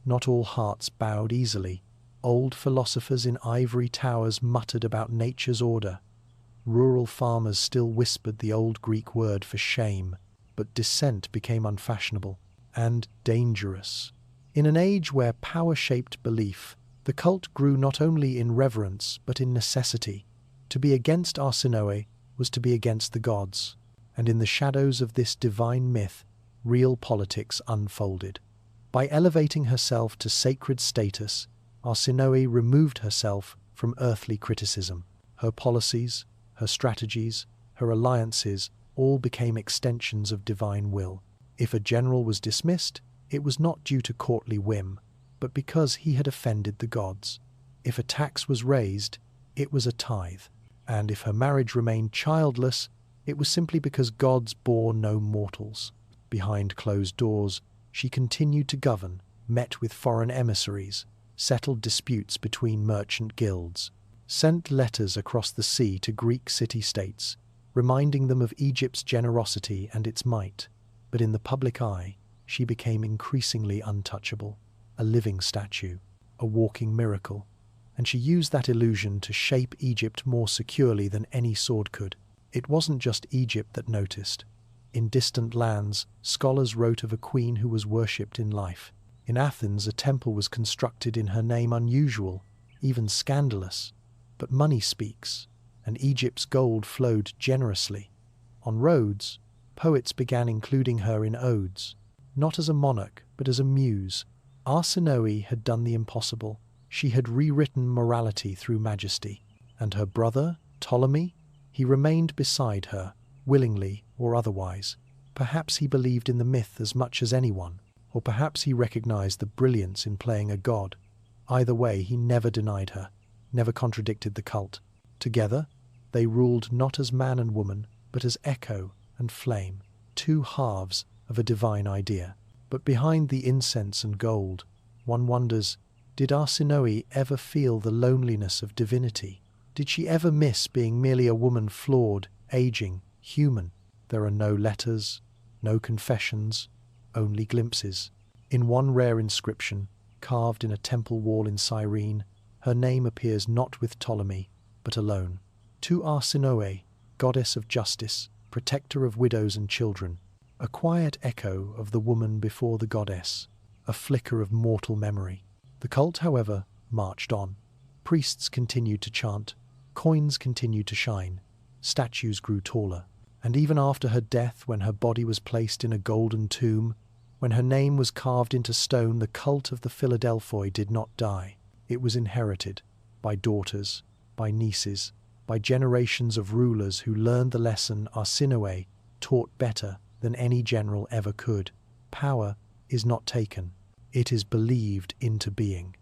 Not all hearts bowed easily. Old philosophers in ivory towers muttered about nature's order. Rural farmers still whispered the old Greek word for shame, but dissent became unfashionable and dangerous. In an age where power shaped belief, the cult grew not only in reverence but in necessity. To be against Arsinoë was to be against the gods, and in the shadows of this divine myth, real politics unfolded. By elevating herself to sacred status, Arsinoë removed herself from earthly criticism. Her policies, her strategies, her alliances all became extensions of divine will. If a general was dismissed, it was not due to courtly whim, but because he had offended the gods. If a tax was raised, it was a tithe, and if her marriage remained childless, it was simply because gods bore no mortals. Behind closed doors, she continued to govern, met with foreign emissaries, settled disputes between merchant guilds, sent letters across the sea to Greek city-states, reminding them of Egypt's generosity and its might. But in the public eye, she became increasingly untouchable, a living statue, a walking miracle, and she used that illusion to shape Egypt more securely than any sword could. It wasn't just Egypt that noticed. In distant lands, scholars wrote of a queen who was worshipped in life. In Athens, a temple was constructed in her name, unusual, even scandalous. But money speaks, and Egypt's gold flowed generously. On Rhodes, poets began including her in odes, not as a monarch, but as a muse. Arsinoë had done the impossible. She had rewritten morality through majesty. And her brother, Ptolemy, he remained beside her, willingly or otherwise. Perhaps he believed in the myth as much as anyone, or perhaps he recognized the brilliance in playing a god. Either way, he never denied her, never contradicted the cult. Together, they ruled not as man and woman, but as echo and flame, two halves of a divine idea. But behind the incense and gold, one wonders, did Arsinoë ever feel the loneliness of divinity? Did she ever miss being merely a woman flawed, aging, human? There are no letters, no confessions, only glimpses. In one rare inscription, carved in a temple wall in Cyrene, her name appears not with Ptolemy, but alone. To Arsinoë, goddess of justice, protector of widows and children, a quiet echo of the woman before the goddess, a flicker of mortal memory. The cult, however, marched on. Priests continued to chant, coins continued to shine, statues grew taller, and even after her death, when her body was placed in a golden tomb, when her name was carved into stone, the cult of the Philadelphoi did not die. It was inherited by daughters, by nieces, by generations of rulers who learned the lesson Arsinoë taught better than any general ever could. Power is not taken, it is believed into being.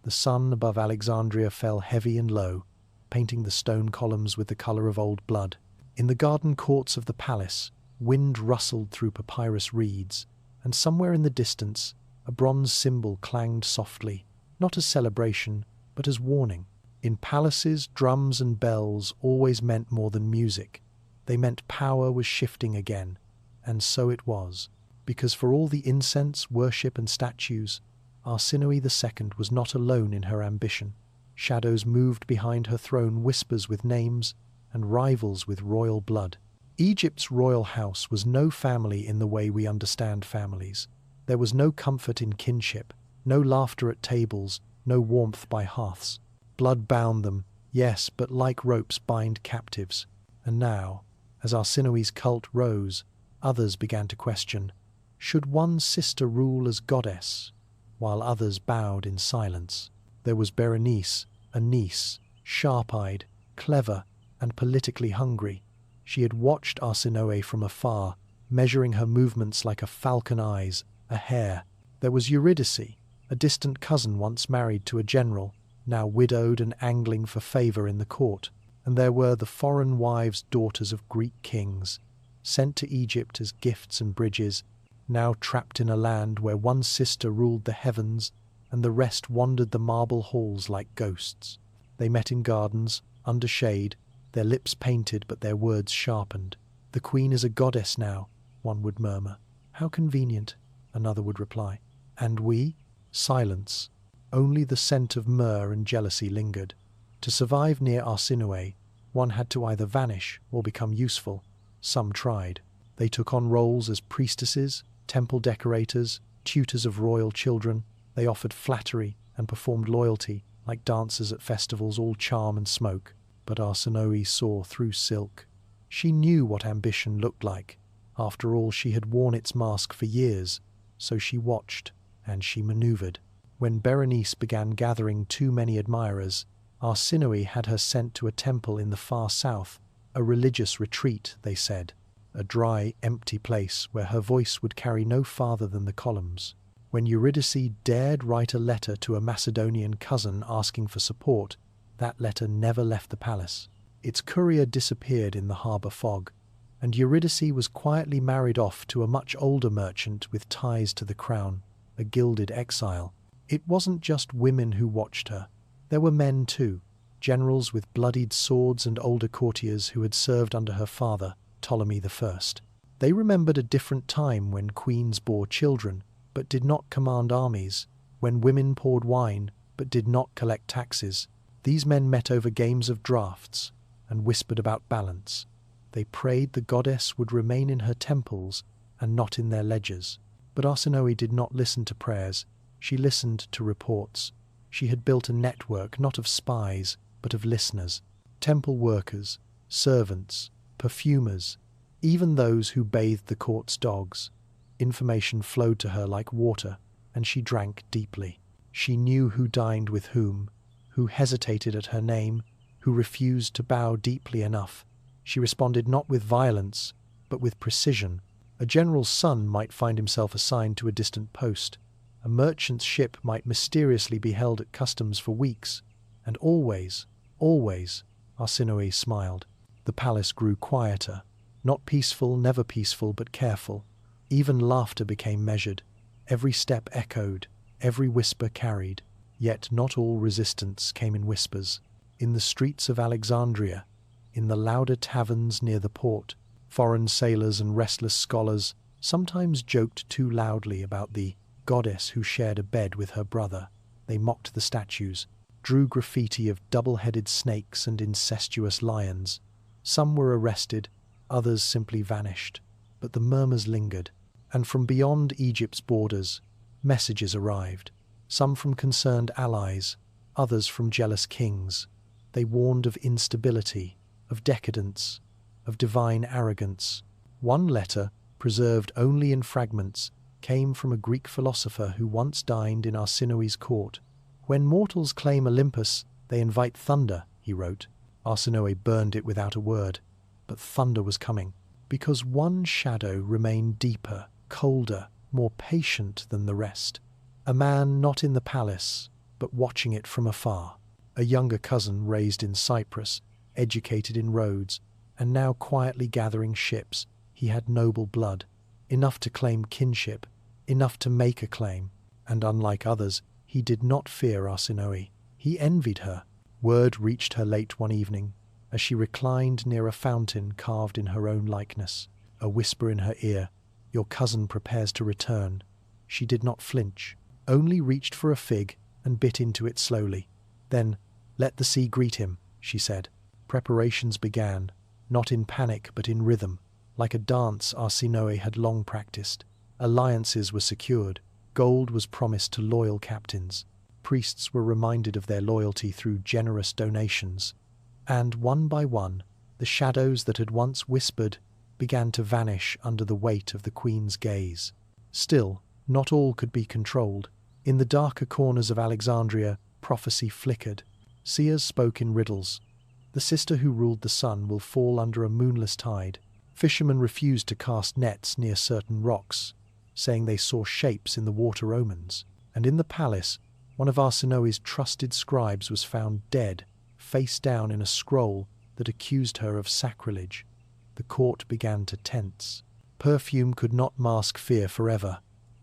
The sun above Alexandria fell heavy and low, painting the stone columns with the color of old blood. In the garden courts of the palace, wind rustled through papyrus reeds, and somewhere in the distance, a bronze cymbal clanged softly, not as celebration, but as warning. In palaces, drums and bells always meant more than music. They meant power was shifting again, and so it was, because for all the incense, worship and statues, Arsinoë II was not alone in her ambition. Shadows moved behind her throne, whispers with names, and rivals with royal blood. Egypt's royal house was no family in the way we understand families. There was no comfort in kinship, no laughter at tables, no warmth by hearths. Blood bound them, yes, but like ropes bind captives. And now, as Arsinoë's cult rose, others began to question, should one sister rule as goddess, while others bowed in silence? There was Berenice, a niece, sharp-eyed, clever, and politically hungry. She had watched Arsinoë from afar, measuring her movements like a falcon eyes, a hare. There was Eurydice, a distant cousin once married to a general, now widowed and angling for favour in the court. And there were the foreign wives, daughters of Greek kings, sent to Egypt as gifts and bridges, now trapped in a land where one sister ruled the heavens and the rest wandered the marble halls like ghosts. They met in gardens, under shade, their lips painted but their words sharpened. "The queen is a goddess now," one would murmur. "How convenient," another would reply. "And we?" Silence. Only the scent of myrrh and jealousy lingered. To survive near Arsinoë, one had to either vanish or become useful. Some tried. They took on roles as priestesses, temple decorators, tutors of royal children. They offered flattery and performed loyalty, like dancers at festivals, all charm and smoke. But Arsinoë saw through silk. She knew what ambition looked like. After all, she had worn its mask for years, so she watched and she maneuvered. When Berenice began gathering too many admirers, Arsinoë had her sent to a temple in the far south, a religious retreat, they said, a dry, empty place where her voice would carry no farther than the columns. When Eurydice dared write a letter to a Macedonian cousin asking for support, that letter never left the palace. Its courier disappeared in the harbour fog, and Eurydice was quietly married off to a much older merchant with ties to the crown, a gilded exile. It wasn't just women who watched her. There were men too, generals with bloodied swords and older courtiers who had served under her father, Ptolemy I. They remembered a different time when queens bore children, but did not command armies, when women poured wine, but did not collect taxes. These men met over games of draughts and whispered about balance. They prayed the goddess would remain in her temples and not in their ledgers. But Arsinoë did not listen to prayers. She listened to reports. She had built a network not of spies, but of listeners. Temple workers, servants, perfumers, even those who bathed the court's dogs. Information flowed to her like water, and she drank deeply. She knew who dined with whom, who hesitated at her name, who refused to bow deeply enough. She responded not with violence, but with precision. A general's son might find himself assigned to a distant post. A merchant's ship might mysteriously be held at customs for weeks. And always, Arsinoë smiled. The palace grew quieter. Not peaceful, never peaceful, but careful. Even laughter became measured. Every step echoed, every whisper carried. Yet not all resistance came in whispers. In the streets of Alexandria, in the louder taverns near the port, foreign sailors and restless scholars sometimes joked too loudly about the goddess who shared a bed with her brother. They mocked the statues, drew graffiti of double-headed snakes and incestuous lions. Some were arrested, others simply vanished. But the murmurs lingered, and from beyond Egypt's borders, messages arrived. Some from concerned allies, others from jealous kings. They warned of instability, of decadence, of divine arrogance. One letter, preserved only in fragments, came from a Greek philosopher who once dined in Arsinoë's court. "When mortals claim Olympus, they invite thunder," he wrote. Arsinoë burned it without a word. But thunder was coming, because one shadow remained deeper, colder, more patient than the rest. A man not in the palace, but watching it from afar. A younger cousin raised in Cyprus, educated in Rhodes, and now quietly gathering ships. He had noble blood, enough to claim kinship, enough to make a claim. And unlike others, he did not fear Arsinoë. He envied her. Word reached her late one evening, as she reclined near a fountain carved in her own likeness. A whisper in her ear, "Your cousin prepares to return." She did not flinch. only reached for a fig and bit into it slowly. Then, "Let the sea greet him," she said. Preparations began, not in panic but in rhythm. Like a dance Arsinoë had long practiced. Alliances were secured. Gold was promised to loyal captains. Priests were reminded of their loyalty through generous donations. And one by one, the shadows that had once whispered began to vanish under the weight of the queen's gaze. Still, not all could be controlled. In the darker corners of Alexandria, prophecy flickered. Seers spoke in riddles. The sister who ruled the sun will fall under a moonless tide. Fishermen refused to cast nets near certain rocks, saying they saw shapes in the water omens. And in the palace, one of Arsinoë's trusted scribes was found dead, face down in a scroll that accused her of sacrilege. The court began to tense. Perfume could not mask fear forever,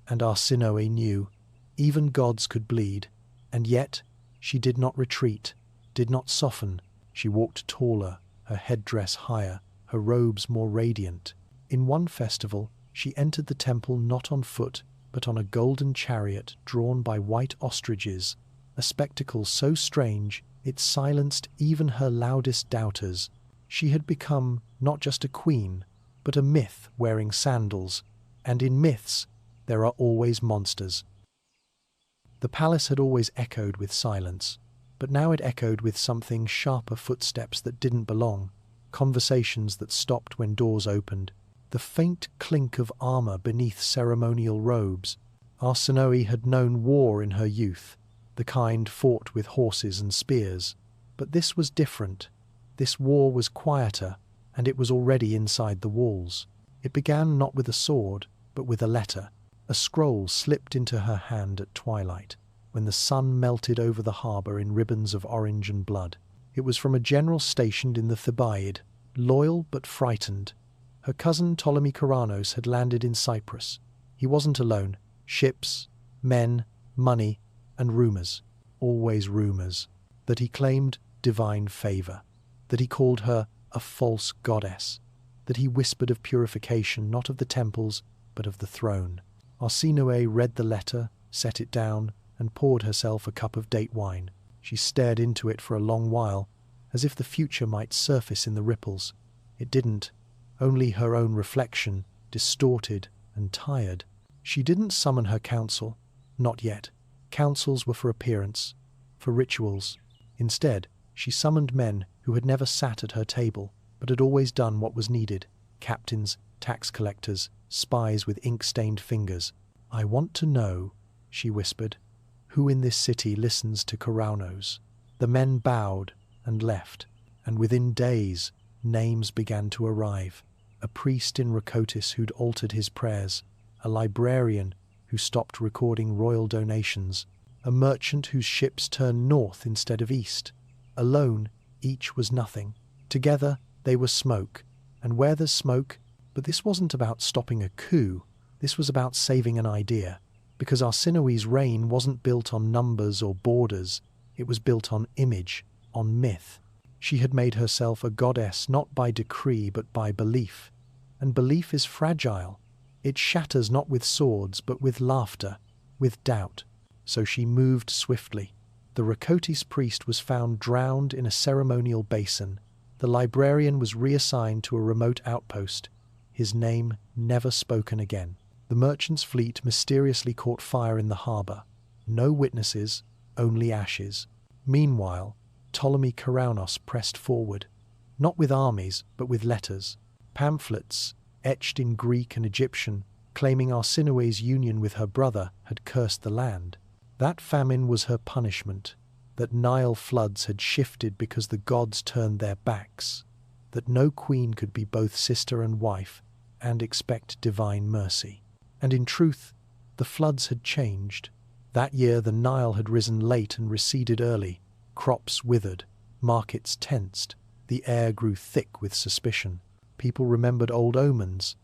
and Arsinoë knew even gods could bleed, and yet she did not retreat, did not soften. She walked taller, her headdress higher, her robes more radiant. In one festival, she entered the temple not on foot, but on a golden chariot drawn by white ostriches, a spectacle so strange it silenced even her loudest doubters. She had become not just a queen, but a myth wearing sandals, and in myths there are always monsters. The palace had always echoed with silence, but now it echoed with something sharper, footsteps that didn't belong, conversations that stopped when doors opened, the faint clink of armor beneath ceremonial robes. Arsinoë had known war in her youth, the kind fought with horses and spears. But this was different. This war was quieter, and it was already inside the walls. It began not with a sword, but with a letter. A scroll slipped into her hand at twilight, when the sun melted over the harbour in ribbons of orange and blood. It was from a general stationed in the Thebaid, loyal but frightened. Her cousin Ptolemaic had landed in Cyprus. He wasn't alone. Ships, men, money, and rumours, always rumours, that he claimed divine favour, that he called her a false goddess, that he whispered of purification not of the temples but of the throne. Arsinoë read the letter, set it down, and poured herself a cup of date wine. She stared into it for a long while, as if the future might surface in the ripples. It didn't, only her own reflection, distorted and tired. She didn't summon her council, not yet. Councils were for appearance, for rituals. Instead, she summoned men who had never sat at her table, but had always done what was needed. Captains, tax collectors, spies with ink-stained fingers. "I want to know," she whispered, "who in this city listens to Kourounos." The men bowed and left, and within days, names began to arrive. A priest in Rakotis who'd altered his prayers, a librarian who stopped recording royal donations, a merchant whose ships turned north instead of east. Alone, each was nothing. Together, they were smoke. And where there's smoke, but this wasn't about stopping a coup, this was about saving an idea. Because Arsinoë's reign wasn't built on numbers or borders, it was built on image, on myth. She had made herself a goddess not by decree but by belief. And belief is fragile. It shatters not with swords but with laughter, with doubt. So she moved swiftly. The Rakotis priest was found drowned in a ceremonial basin. The librarian was reassigned to a remote outpost, his name never spoken again. The merchant's fleet mysteriously caught fire in the harbour. No witnesses, only ashes. Meanwhile, Ptolemaic pressed forward, not with armies, but with letters, pamphlets, etched in Greek and Egyptian, claiming Arsinoë's union with her brother had cursed the land. That famine was her punishment, that Nile floods had shifted because the gods turned their backs, that no queen could be both sister and wife and expect divine mercy. And in truth, the floods had changed. That year the Nile had risen late and receded early. Crops withered, markets tensed, the air grew thick with suspicion. People remembered old omens,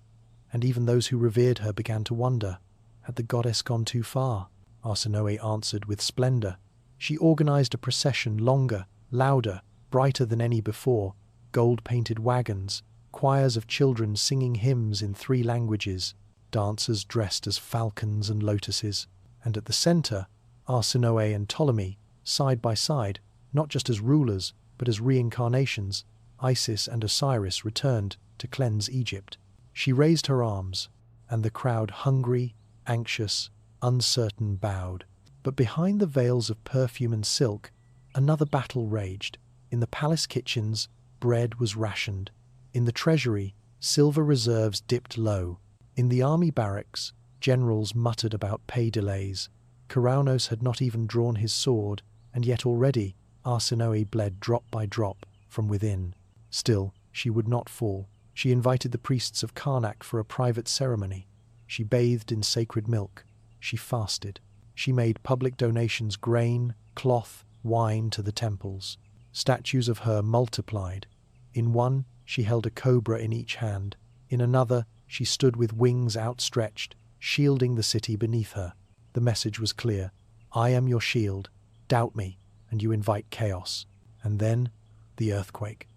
and even those who revered her began to wonder, had the goddess gone too far? Arsinoë answered with splendor. She organized a procession longer, louder, brighter than any before, gold-painted wagons, choirs of children singing hymns in 3 languages, dancers dressed as falcons and lotuses, And at the center, Arsinoë and Ptolemy, side by side, not just as rulers, but as reincarnations, Isis and Osiris returned to cleanse Egypt. She raised her arms, and the crowd, hungry, anxious, uncertain, bowed. But behind the veils of perfume and silk, another battle raged. In the palace kitchens, bread was rationed. In the treasury, silver reserves dipped low. In the army barracks, generals muttered about pay delays. Keranos had not even drawn his sword, and yet already Arsinoë bled drop by drop from within. Still, she would not fall. She invited the priests of Karnak for a private ceremony. She bathed in sacred milk. She fasted. She made public donations, grain, cloth, wine to the temples. Statues of her multiplied. In one, she held a cobra in each hand. In another, she stood with wings outstretched, shielding the city beneath her. The message was clear. I am your shield. Doubt me, and you invite chaos. And then, the earthquake.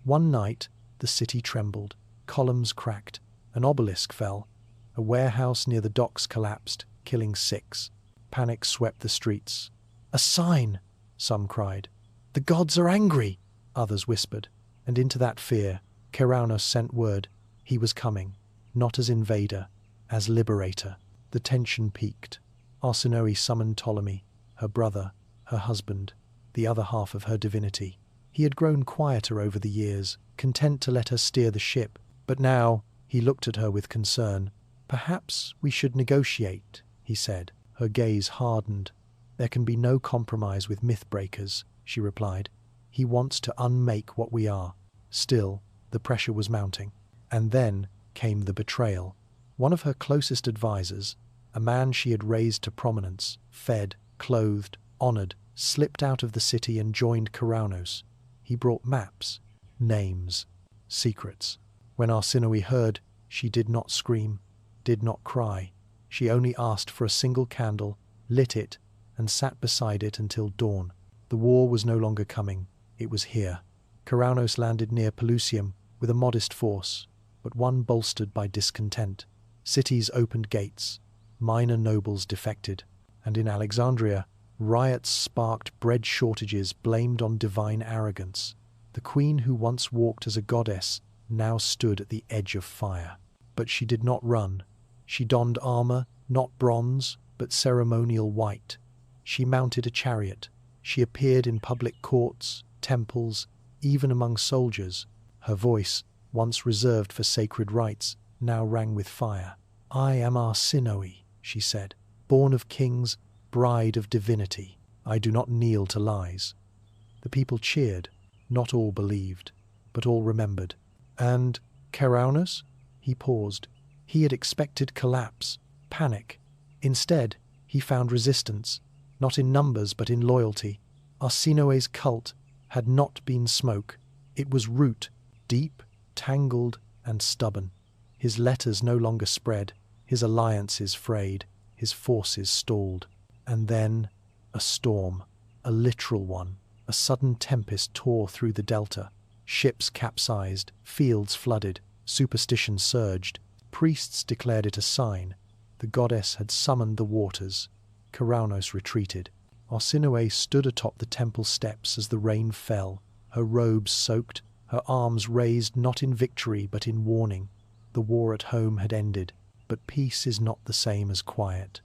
One night, the city trembled. Columns cracked. An obelisk fell. A warehouse near the docks collapsed, killing 6. Panic swept the streets. A sign, some cried. The gods are angry, others whispered. And into that fear, Keranos sent word. He was coming, not as invader, as liberator. The tension peaked. Arsinoë summoned Ptolemy, her brother, her husband, the other half of her divinity. He had grown quieter over the years, content to let her steer the ship. But now he looked at her with concern. Perhaps we should negotiate, he said. Her gaze hardened. There can be no compromise with myth-breakers, she replied. He wants to unmake what we are. Still, the pressure was mounting. And then came the betrayal. One of her closest advisors, a man she had raised to prominence, fed, clothed, honored, slipped out of the city and joined Keranos. He brought maps, names, secrets. When Arsinoë heard, she did not scream, did not cry. She only asked for a single candle, lit it, and sat beside it until dawn. The war was no longer coming. It was here. Keranos landed near Pelusium with a modest force, but one bolstered by discontent. Cities opened gates. Minor nobles defected. And in Alexandria, riots sparked, bread shortages blamed on divine arrogance. The queen who once walked as a goddess now stood at the edge of fire. But she did not run. She donned armor, not bronze, but ceremonial white. She mounted a chariot. She appeared in public courts, temples, even among soldiers. Her voice, once reserved for sacred rites, now rang with fire. I am Arsinoë, she said, born of kings, bride of divinity. I do not kneel to lies. The people cheered. Not all believed, but all remembered. And Keranos? He paused. He had expected collapse, panic. Instead, he found resistance, not in numbers but in loyalty. Arsinoë's cult had not been smoke. It was root, deep, tangled, and stubborn. His letters no longer spread, his alliances frayed, his forces stalled. And then, a storm, a literal one. A sudden tempest tore through the delta. Ships capsized, fields flooded, superstition surged. Priests declared it a sign. The goddess had summoned the waters. Keranos retreated. Arsinoë stood atop the temple steps as the rain fell, her robes soaked, her arms raised not in victory but in warning. The war at home had ended, but peace is not the same as quiet.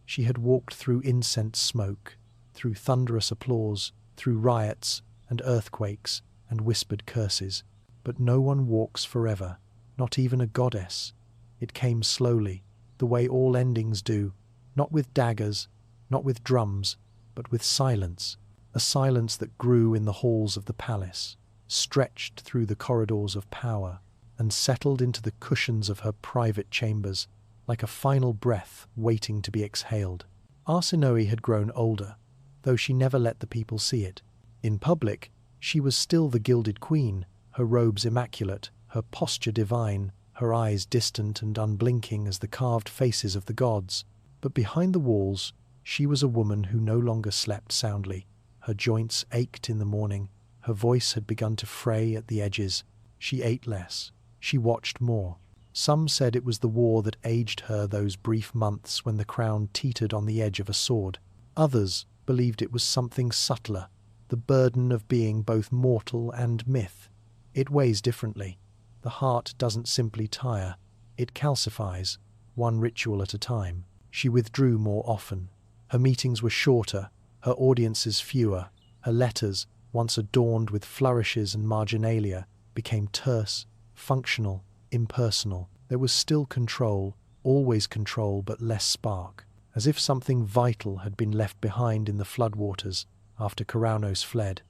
She had walked through incense smoke, through thunderous applause, through riots and earthquakes and whispered curses. But no one walks forever, not even a goddess. It came slowly, the way all endings do, not with daggers, not with drums, but with silence, a silence that grew in the halls of the palace, stretched through the corridors of power, and settled into the cushions of her private chambers, like a final breath waiting to be exhaled. Arsinoë had grown older, though she never let the people see it. In public, she was still the gilded queen, her robes immaculate, her posture divine, her eyes distant and unblinking as the carved faces of the gods. But behind the walls, she was a woman who no longer slept soundly. Her joints ached in the morning, her voice had begun to fray at the edges. She ate less, she watched more. Some said it was the war that aged her those brief months when the crown teetered on the edge of a sword. Others believed it was something subtler, the burden of being both mortal and myth. It weighs differently. The heart doesn't simply tire, it calcifies, one ritual at a time. She withdrew more often. Her meetings were shorter, her audiences fewer. Her letters, once adorned with flourishes and marginalia, became terse, functional, impersonal. There was still control, always control, but less spark. As if something vital had been left behind in the floodwaters after Keranos fled.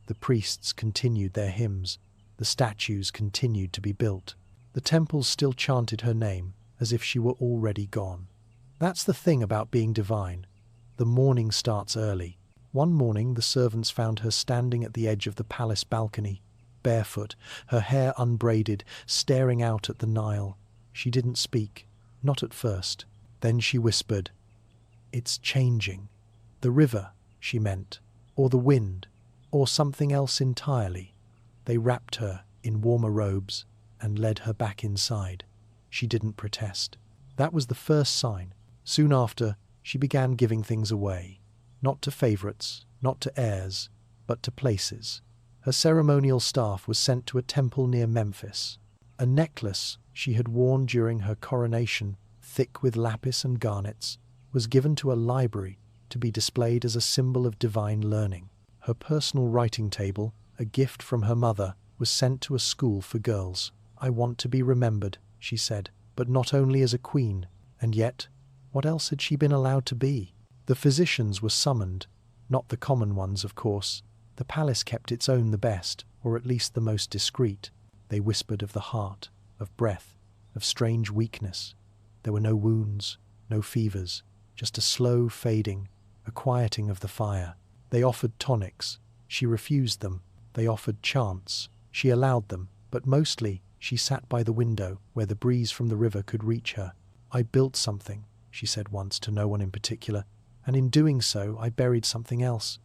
The priests continued their hymns. The statues continued to be built. The temples still chanted her name, as if she were already gone. That's the thing about being divine. The morning starts early. One morning the servants found her standing at the edge of the palace balcony, barefoot, her hair unbraided, staring out at the Nile. She didn't speak, not at first. Then she whispered, "It's changing." The river, she meant, or the wind, or something else entirely. They wrapped her in warmer robes and led her back inside. She didn't protest. That was the first sign. Soon after, she began giving things away. Not to favourites, not to heirs, but to places. Her ceremonial staff was sent to a temple near Memphis. A necklace she had worn during her coronation, thick with lapis and garnets, was given to a library to be displayed as a symbol of divine learning. Her personal writing table, a gift from her mother, was sent to a school for girls. "I want to be remembered," she said, but not only as a queen. And yet, what else had she been allowed to be? The physicians were summoned, not the common ones, of course. The palace kept its own the best, or at least the most discreet. They whispered of the heart, of breath, of strange weakness. There were no wounds, no fevers, just a slow fading, a quieting of the fire. They offered tonics. She refused them. They offered chants. She allowed them, but mostly she sat by the window where the breeze from the river could reach her. "I built something," she said once to no one in particular, "and in doing so I buried something else."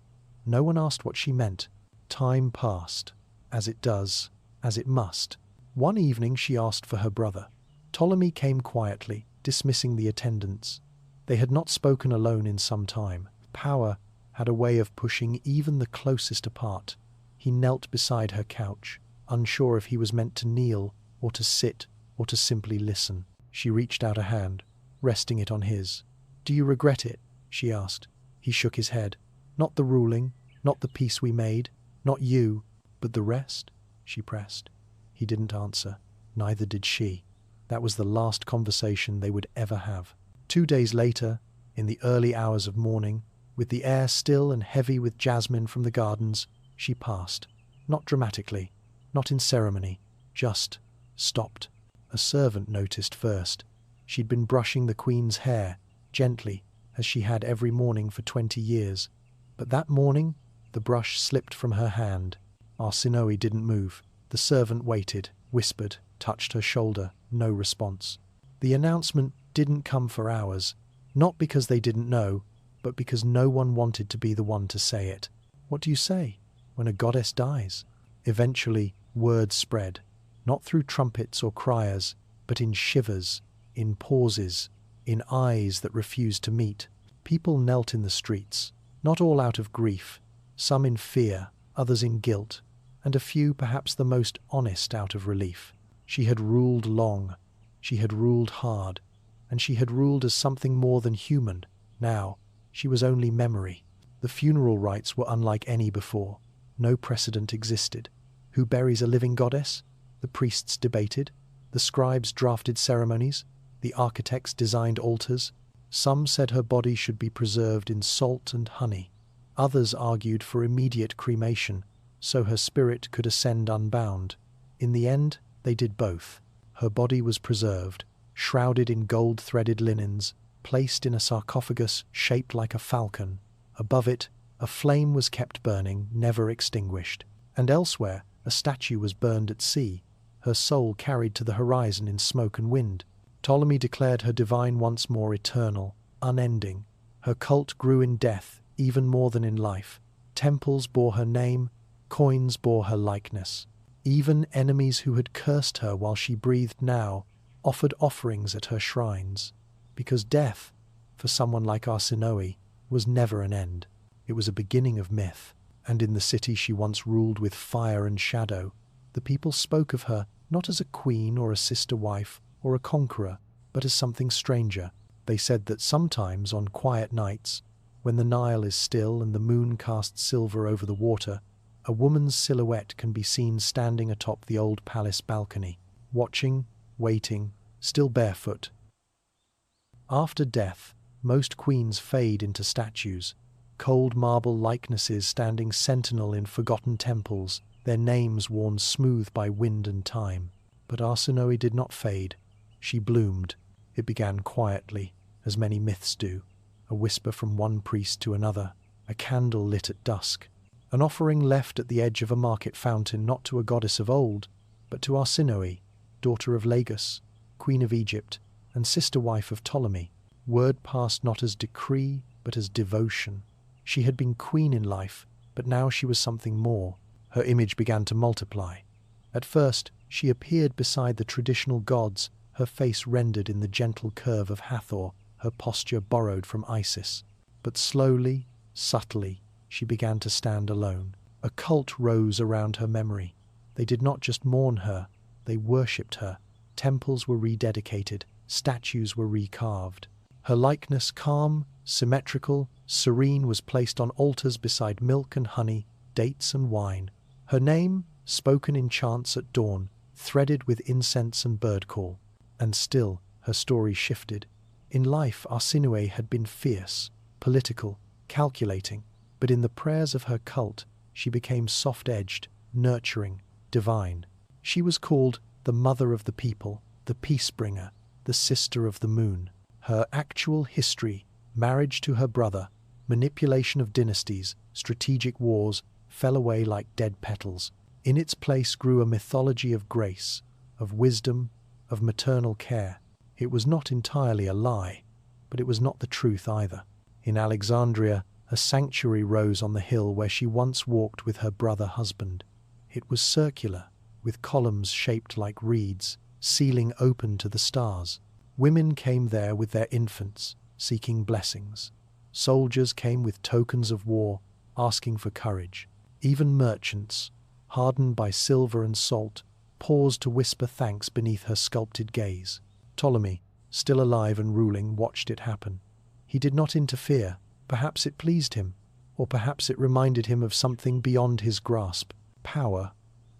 No one asked what she meant. Time passed, as it does, as it must. One evening she asked for her brother. Ptolemy came quietly, dismissing the attendants. They had not spoken alone in some time. Power had a way of pushing even the closest apart. He knelt beside her couch, unsure if he was meant to kneel, or to sit, or to simply listen. She reached out a hand, resting it on his. "Do you regret it?" she asked. He shook his head. "Not the ruling, not the peace we made, not you, but the rest?" she pressed. He didn't answer. Neither did she. That was the last conversation they would ever have. 2 days later, in the early hours of morning, with the air still and heavy with jasmine from the gardens, she passed. Not dramatically, not in ceremony, just stopped. A servant noticed first. She'd been brushing the queen's hair, gently, as she had every morning for 20 years. But that morning, the brush slipped from her hand. Arsinoë didn't move. The servant waited, whispered, touched her shoulder. No response. The announcement didn't come for hours, not because they didn't know, but because no one wanted to be the one to say it. What do you say when a goddess dies? Eventually, word spread, not through trumpets or criers, but in shivers, in pauses, in eyes that refused to meet. People knelt in the streets, not all out of grief, some in fear, others in guilt, and a few, perhaps the most honest, out of relief. She had ruled long, she had ruled hard, and she had ruled as something more than human. Now, she was only memory. The funeral rites were unlike any before. No precedent existed. Who buries a living goddess? The priests debated. The scribes drafted ceremonies. The architects designed altars. Some said her body should be preserved in salt and honey. Others argued for immediate cremation, so her spirit could ascend unbound. In the end, they did both. Her body was preserved, shrouded in gold-threaded linens, placed in a sarcophagus shaped like a falcon. Above it, a flame was kept burning, never extinguished. And elsewhere, a statue was burned at sea, her soul carried to the horizon in smoke and wind. Ptolemy declared her divine once more eternal, unending. Her cult grew in death, even more than in life. Temples bore her name, coins bore her likeness. Even enemies who had cursed her while she breathed now offered offerings at her shrines, because death, for someone like Arsinoë, was never an end. It was a beginning of myth, and in the city she once ruled with fire and shadow, the people spoke of her not as a queen or a sister wife or a conqueror, but as something stranger. They said that sometimes on quiet nights, when the Nile is still and the moon casts silver over the water, a woman's silhouette can be seen standing atop the old palace balcony, watching, waiting, still barefoot. After death, most queens fade into statues, cold marble likenesses standing sentinel in forgotten temples, their names worn smooth by wind and time. But Arsinoë did not fade. She bloomed. It began quietly, as many myths do, a whisper from one priest to another, a candle lit at dusk, an offering left at the edge of a market fountain not to a goddess of old, but to Arsinoë, daughter of Lagos, queen of Egypt, and sister wife of Ptolemy. Word passed not as decree, but as devotion. She had been queen in life, but now she was something more. Her image began to multiply. At first, she appeared beside the traditional gods, her face rendered in the gentle curve of Hathor, her posture borrowed from Isis. But slowly, subtly, she began to stand alone. A cult rose around her memory. They did not just mourn her, they worshipped her. Temples were rededicated, statues were recarved. Her likeness, calm, symmetrical, serene, was placed on altars beside milk and honey, dates and wine. Her name, spoken in chants at dawn, threaded with incense and bird call. And still, her story shifted. In life, Arsinoë had been fierce, political, calculating, but in the prayers of her cult, she became soft-edged, nurturing, divine. She was called the mother of the people, the peace-bringer, the sister of the moon. Her actual history, marriage to her brother, manipulation of dynasties, strategic wars, fell away like dead petals. In its place grew a mythology of grace, of wisdom, of maternal care. It was not entirely a lie, but it was not the truth either. In Alexandria, a sanctuary rose on the hill where she once walked with her brother husband. It was circular, with columns shaped like reeds, ceiling open to the stars. Women came there with their infants, seeking blessings. Soldiers came with tokens of war, asking for courage. Even merchants, hardened by silver and salt, paused to whisper thanks beneath her sculpted gaze. Ptolemy, still alive and ruling, watched it happen. He did not interfere. Perhaps it pleased him, or perhaps it reminded him of something beyond his grasp. Power,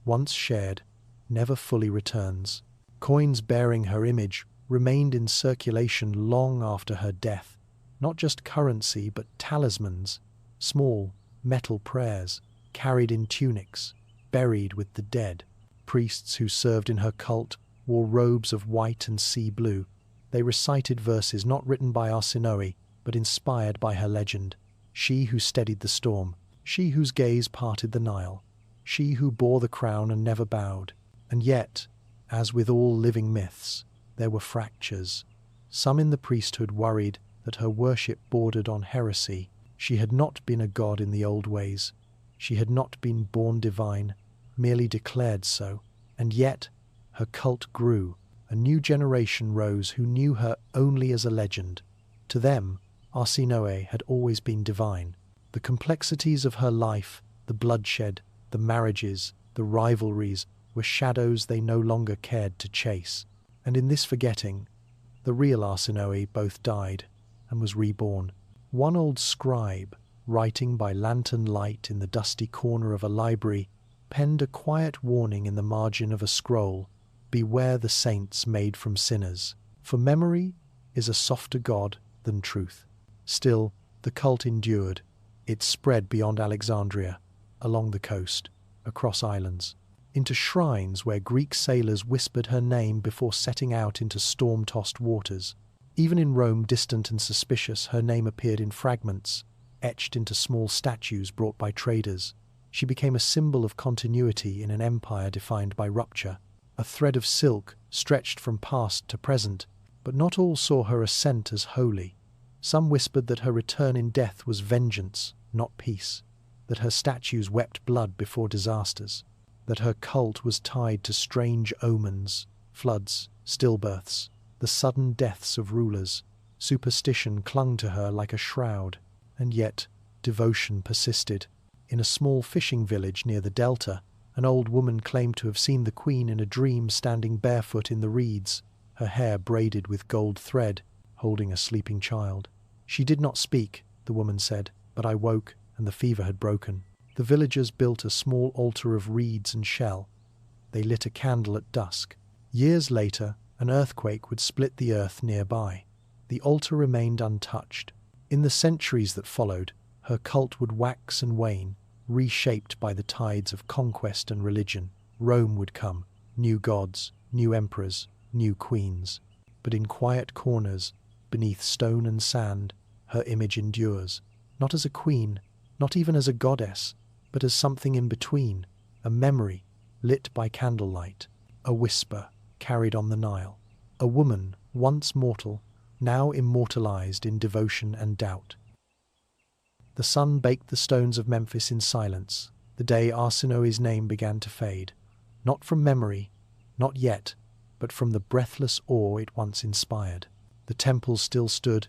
once shared, never fully returns. Coins bearing her image remained in circulation long after her death. Not just currency, but talismans, small metal prayers, carried in tunics, buried with the dead. Priests who served in her cult wore robes of white and sea blue. They recited verses not written by Arsinoë, but inspired by her legend. She who steadied the storm, she whose gaze parted the Nile, she who bore the crown and never bowed. And yet, as with all living myths, there were fractures. Some in the priesthood worried that her worship bordered on heresy. She had not been a god in the old ways. She had not been born divine, merely declared so. And yet, her cult grew. A new generation rose who knew her only as a legend. To them, Arsinoë had always been divine. The complexities of her life, the bloodshed, the marriages, the rivalries, were shadows they no longer cared to chase. And in this forgetting, the real Arsinoë both died and was reborn. One old scribe, writing by lantern light in the dusty corner of a library, penned a quiet warning in the margin of a scroll: "Beware the saints made from sinners, for memory is a softer god than truth." Still, the cult endured. It spread beyond Alexandria, along the coast, across islands, into shrines where Greek sailors whispered her name before setting out into storm-tossed waters. Even in Rome, distant and suspicious, her name appeared in fragments, etched into small statues brought by traders. She became a symbol of continuity in an empire defined by rupture, a thread of silk stretched from past to present, but not all saw her ascent as holy. Some whispered that her return in death was vengeance, not peace, that her statues wept blood before disasters, that her cult was tied to strange omens, floods, stillbirths, the sudden deaths of rulers. Superstition clung to her like a shroud, and yet devotion persisted. In a small fishing village near the delta, an old woman claimed to have seen the queen in a dream standing barefoot in the reeds, her hair braided with gold thread, holding a sleeping child. She did not speak, the woman said, but I woke, and the fever had broken. The villagers built a small altar of reeds and shell. They lit a candle at dusk. Years later, an earthquake would split the earth nearby. The altar remained untouched. In the centuries that followed, her cult would wax and wane, reshaped by the tides of conquest and religion. Rome would come, new gods, new emperors, new queens. But in quiet corners, beneath stone and sand, her image endures, not as a queen, not even as a goddess, but as something in between, a memory lit by candlelight, a whisper carried on the Nile, a woman once mortal, now immortalized in devotion and doubt. The sun baked the stones of Memphis in silence, the day Arsinoë's name began to fade, not from memory, not yet, but from the breathless awe it once inspired. The temples still stood,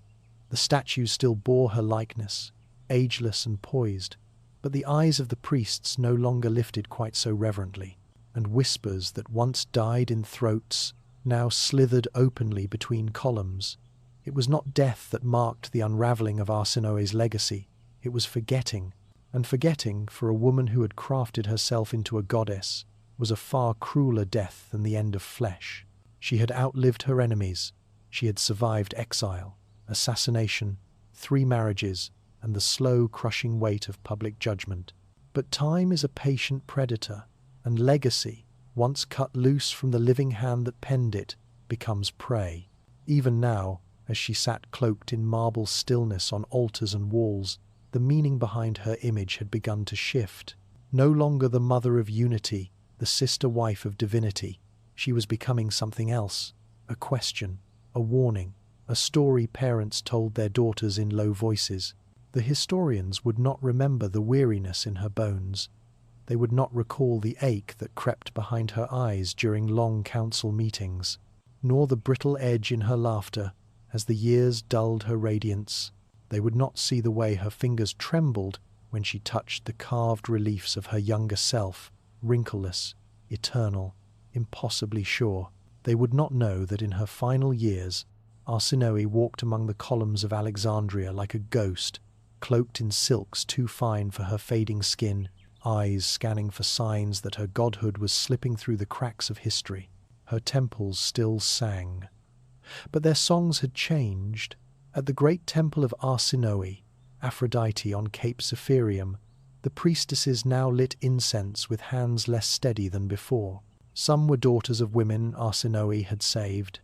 the statues still bore her likeness, ageless and poised, but the eyes of the priests no longer lifted quite so reverently, and whispers that once died in throats now slithered openly between columns. It was not death that marked the unraveling of Arsinoë's legacy, it was forgetting, and forgetting, for a woman who had crafted herself into a goddess, was a far crueler death than the end of flesh. She had outlived her enemies, she had survived exile, assassination, 3 marriages, and the slow crushing weight of public judgment. But time is a patient predator, and legacy, once cut loose from the living hand that penned it, becomes prey. Even now, as she sat cloaked in marble stillness on altars and walls, the meaning behind her image had begun to shift. No longer the mother of unity, the sister wife of divinity, she was becoming something else, a question, a warning, a story parents told their daughters in low voices. The historians would not remember the weariness in her bones. They would not recall the ache that crept behind her eyes during long council meetings, nor the brittle edge in her laughter as the years dulled her radiance. They would not see the way her fingers trembled when she touched the carved reliefs of her younger self, wrinkleless, eternal, impossibly sure. They would not know that in her final years, Arsinoë walked among the columns of Alexandria like a ghost, cloaked in silks too fine for her fading skin, eyes scanning for signs that her godhood was slipping through the cracks of history. Her temples still sang. But their songs had changed. At the great temple of Arsinoë, Aphrodite on Cape Zephyrrium, the priestesses now lit incense with hands less steady than before. Some were daughters of women Arsinoë had saved.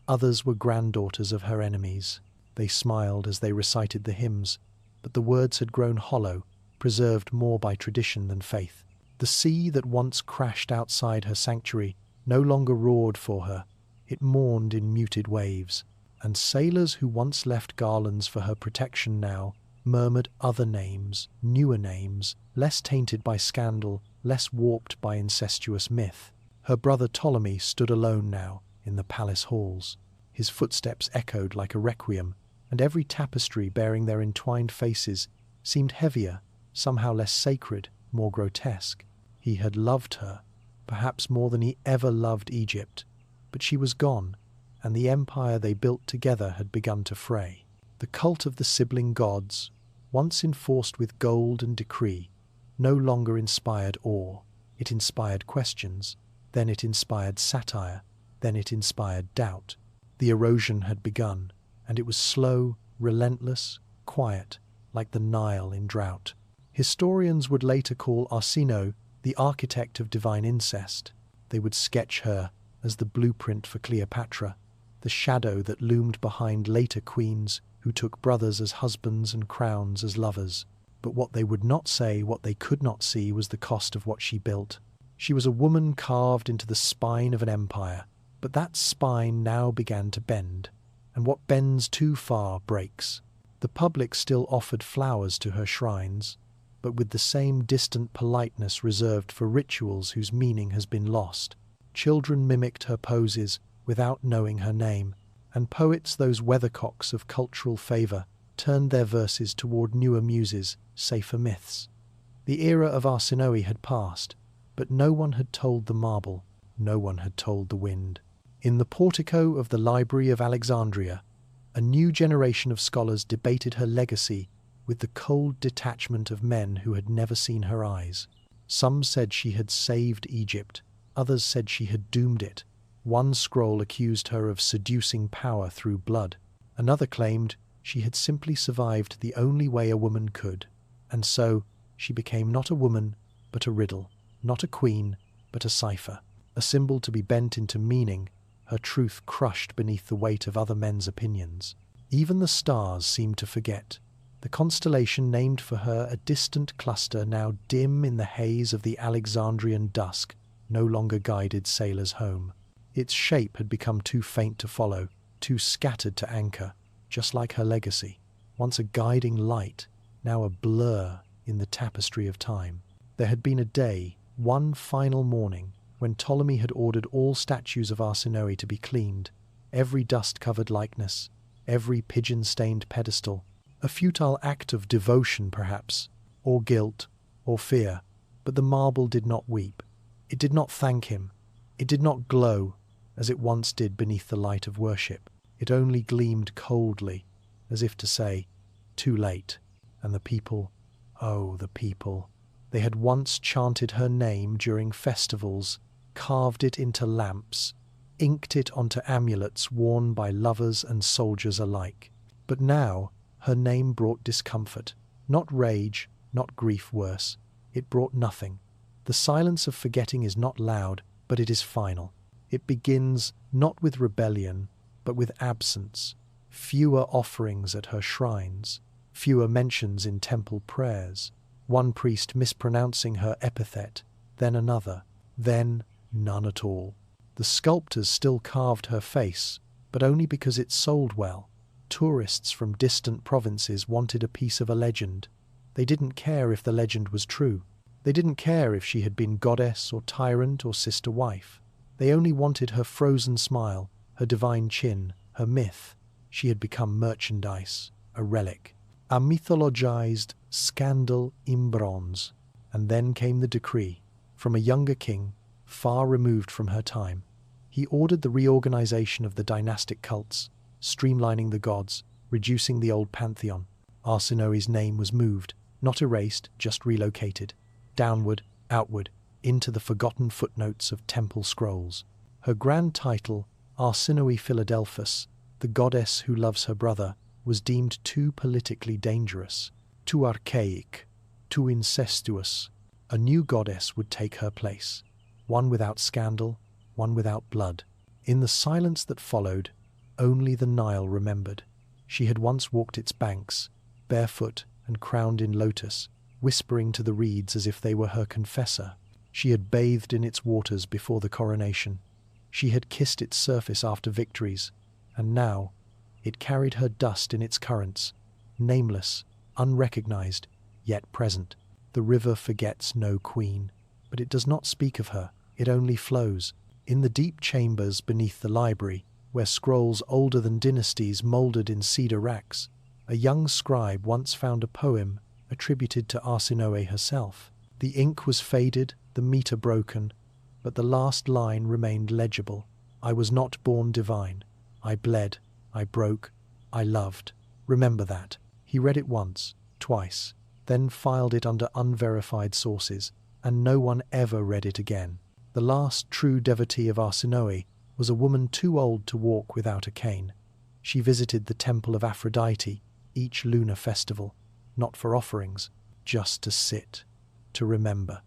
Others were granddaughters of her enemies. They smiled as they recited the hymns, but the words had grown hollow, preserved more by tradition than faith. The sea that once crashed outside her sanctuary no longer roared for her. It mourned in muted waves, and sailors who once left garlands for her protection now murmured other names, newer names, less tainted by scandal, less warped by incestuous myth. Her brother Ptolemy stood alone now in the palace halls. His footsteps echoed like a requiem, and every tapestry bearing their entwined faces seemed heavier, somehow less sacred, more grotesque. He had loved her, perhaps more than he ever loved Egypt, but she was gone, and the empire they built together had begun to fray. The cult of the sibling gods, once enforced with gold and decree, no longer inspired awe. It inspired questions, then it inspired satire, then it inspired doubt. The erosion had begun, and it was slow, relentless, quiet, like the Nile in drought. Historians would later call Arsinoë the architect of divine incest. They would sketch her as the blueprint for Cleopatra, the shadow that loomed behind later queens who took brothers as husbands and crowns as lovers. But what they would not say, what they could not see, was the cost of what she built. She was a woman carved into the spine of an empire, but that spine now began to bend, and what bends too far breaks. The public still offered flowers to her shrines, but with the same distant politeness reserved for rituals whose meaning has been lost. Children mimicked her poses, without knowing her name, and poets, those weathercocks of cultural favour, turned their verses toward newer muses, safer myths. The era of Arsinoë had passed, but no one had told the marble, no one had told the wind. In the portico of the Library of Alexandria, a new generation of scholars debated her legacy with the cold detachment of men who had never seen her eyes. Some said she had saved Egypt, others said she had doomed it. One scroll accused her of seducing power through blood. Another claimed she had simply survived the only way a woman could, and so she became not a woman, but a riddle, not a queen, but a cipher, a symbol to be bent into meaning, her truth crushed beneath the weight of other men's opinions. Even the stars seemed to forget. The constellation named for her, a distant cluster now dim in the haze of the Alexandrian dusk, no longer guided sailors home. Its shape had become too faint to follow, too scattered to anchor, just like her legacy. Once a guiding light, now a blur in the tapestry of time. There had been a day, one final morning, when Ptolemy had ordered all statues of Arsinoë to be cleaned, every dust-covered likeness, every pigeon-stained pedestal, a futile act of devotion perhaps, or guilt, or fear, but the marble did not weep. It did not thank him. It did not glow, as it once did beneath the light of worship. It only gleamed coldly, as if to say, too late. And the people, oh, the people, they had once chanted her name during festivals, carved it into lamps, inked it onto amulets worn by lovers and soldiers alike. But now her name brought discomfort, not rage, not grief worse. It brought nothing. The silence of forgetting is not loud, but it is final. It begins not with rebellion, but with absence. Fewer offerings at her shrines, fewer mentions in temple prayers, one priest mispronouncing her epithet, then another, then none at all. The sculptors still carved her face, but only because it sold well. Tourists from distant provinces wanted a piece of a legend. They didn't care if the legend was true. They didn't care if she had been goddess or tyrant or sister wife. They only wanted her frozen smile, her divine chin, her myth. She had become merchandise, a relic, a mythologized scandal in bronze. And then came the decree, from a younger king, far removed from her time. He ordered the reorganization of the dynastic cults, streamlining the gods, reducing the old pantheon. Arsinoë's name was moved, not erased, just relocated, downward, outward, into the forgotten footnotes of temple scrolls. Her grand title, Arsinoë Philadelphus, the goddess who loves her brother, was deemed too politically dangerous, too archaic, too incestuous. A new goddess would take her place, one without scandal, one without blood. In the silence that followed, only the Nile remembered. She had once walked its banks, barefoot and crowned in lotus, whispering to the reeds as if they were her confessor. She had bathed in its waters before the coronation. She had kissed its surface after victories, and now it carried her dust in its currents, nameless, unrecognized, yet present. The river forgets no queen, but it does not speak of her, it only flows. In the deep chambers beneath the library, where scrolls older than dynasties mouldered in cedar racks, a young scribe once found a poem attributed to Arsinoë herself. The ink was faded, the meter broken, but the last line remained legible. I was not born divine. I bled, I broke, I loved. Remember that. He read it once, twice, then filed it under unverified sources, and no one ever read it again. The last true devotee of Arsinoë was a woman too old to walk without a cane. She visited the temple of Aphrodite each lunar festival, not for offerings, just to sit, to remember.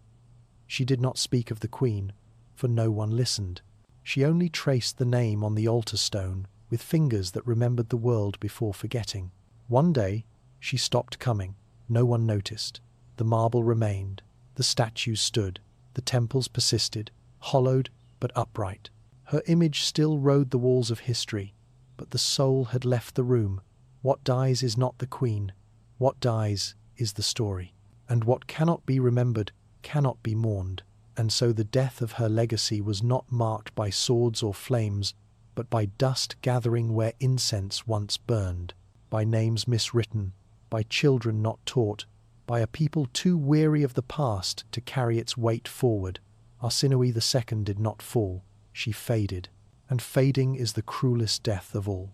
She did not speak of the queen, for no one listened. She only traced the name on the altar stone with fingers that remembered the world before forgetting. One day, she stopped coming. No one noticed. The marble remained. The statues stood. The temples persisted, hollowed but upright. Her image still rode the walls of history, but the soul had left the room. What dies is not the queen. What dies is the story. And what cannot be remembered cannot be mourned. And so the death of her legacy was not marked by swords or flames, but by dust gathering where incense once burned, by names miswritten, by children not taught, by a people too weary of the past to carry its weight forward. Arsinoë II did not fall, she faded, and fading is the cruelest death of all.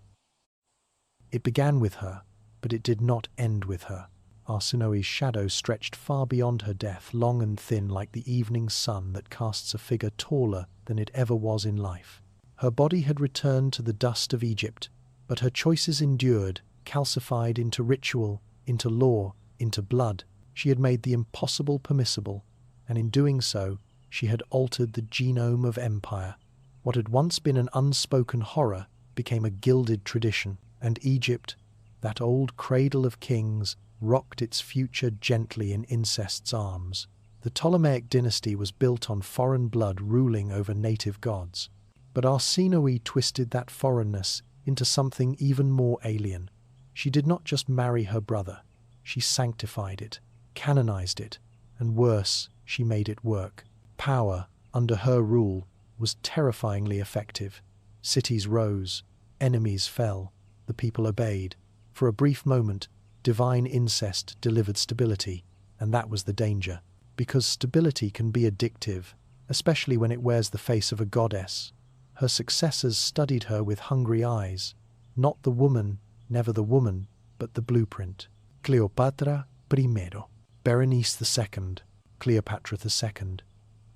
It began with her, but it did not end with her. Arsinoë's shadow stretched far beyond her death, long and thin like the evening sun that casts a figure taller than it ever was in life. Her body had returned to the dust of Egypt, but her choices endured, calcified into ritual, into law, into blood. She had made the impossible permissible, and in doing so, she had altered the genome of empire. What had once been an unspoken horror became a gilded tradition, and Egypt, that old cradle of kings, rocked its future gently in incest's arms. The Ptolemaic dynasty was built on foreign blood ruling over native gods. But Arsinoë twisted that foreignness into something even more alien. She did not just marry her brother, she sanctified it, canonized it, and worse, she made it work. Power, under her rule, was terrifyingly effective. Cities rose, enemies fell, the people obeyed. For a brief moment, divine incest delivered stability, and that was the danger. Because stability can be addictive, especially when it wears the face of a goddess. Her successors studied her with hungry eyes. Not the woman, never the woman, but the blueprint. Cleopatra I, Berenice II, Cleopatra II.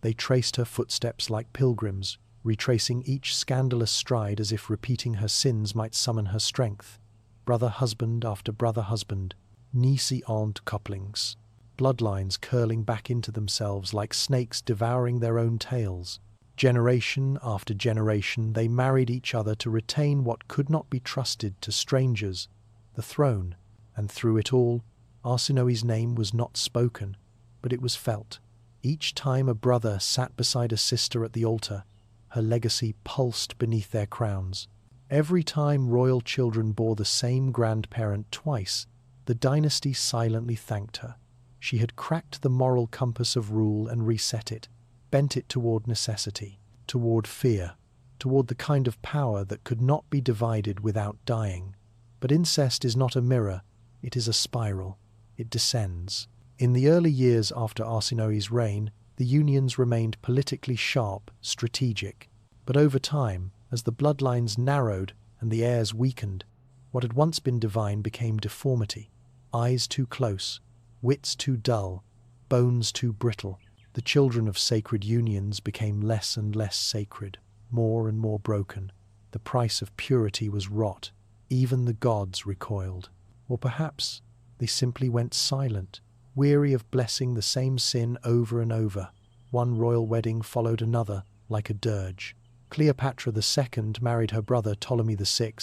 They traced her footsteps like pilgrims, retracing each scandalous stride as if repeating her sins might summon her strength. Brother-husband after brother-husband, niece-aunt couplings, bloodlines curling back into themselves like snakes devouring their own tails. Generation after generation, they married each other to retain what could not be trusted to strangers, the throne, and through it all, Arsinoë's name was not spoken, but it was felt. Each time a brother sat beside a sister at the altar, her legacy pulsed beneath their crowns. Every time royal children bore the same grandparent twice, the dynasty silently thanked her. She had cracked the moral compass of rule and reset it, bent it toward necessity, toward fear, toward the kind of power that could not be divided without dying. But incest is not a mirror, it is a spiral. It descends. In the early years after Arsinoë's reign, the unions remained politically sharp, strategic. But over time, as the bloodlines narrowed and the heirs weakened, what had once been divine became deformity. Eyes too close, wits too dull, bones too brittle. The children of sacred unions became less and less sacred, more and more broken. The price of purity was rot. Even the gods recoiled. Or perhaps they simply went silent, weary of blessing the same sin over and over. One royal wedding followed another, like a dirge. Cleopatra II married her brother Ptolemy VI,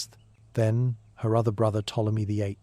then her other brother Ptolemy VIII.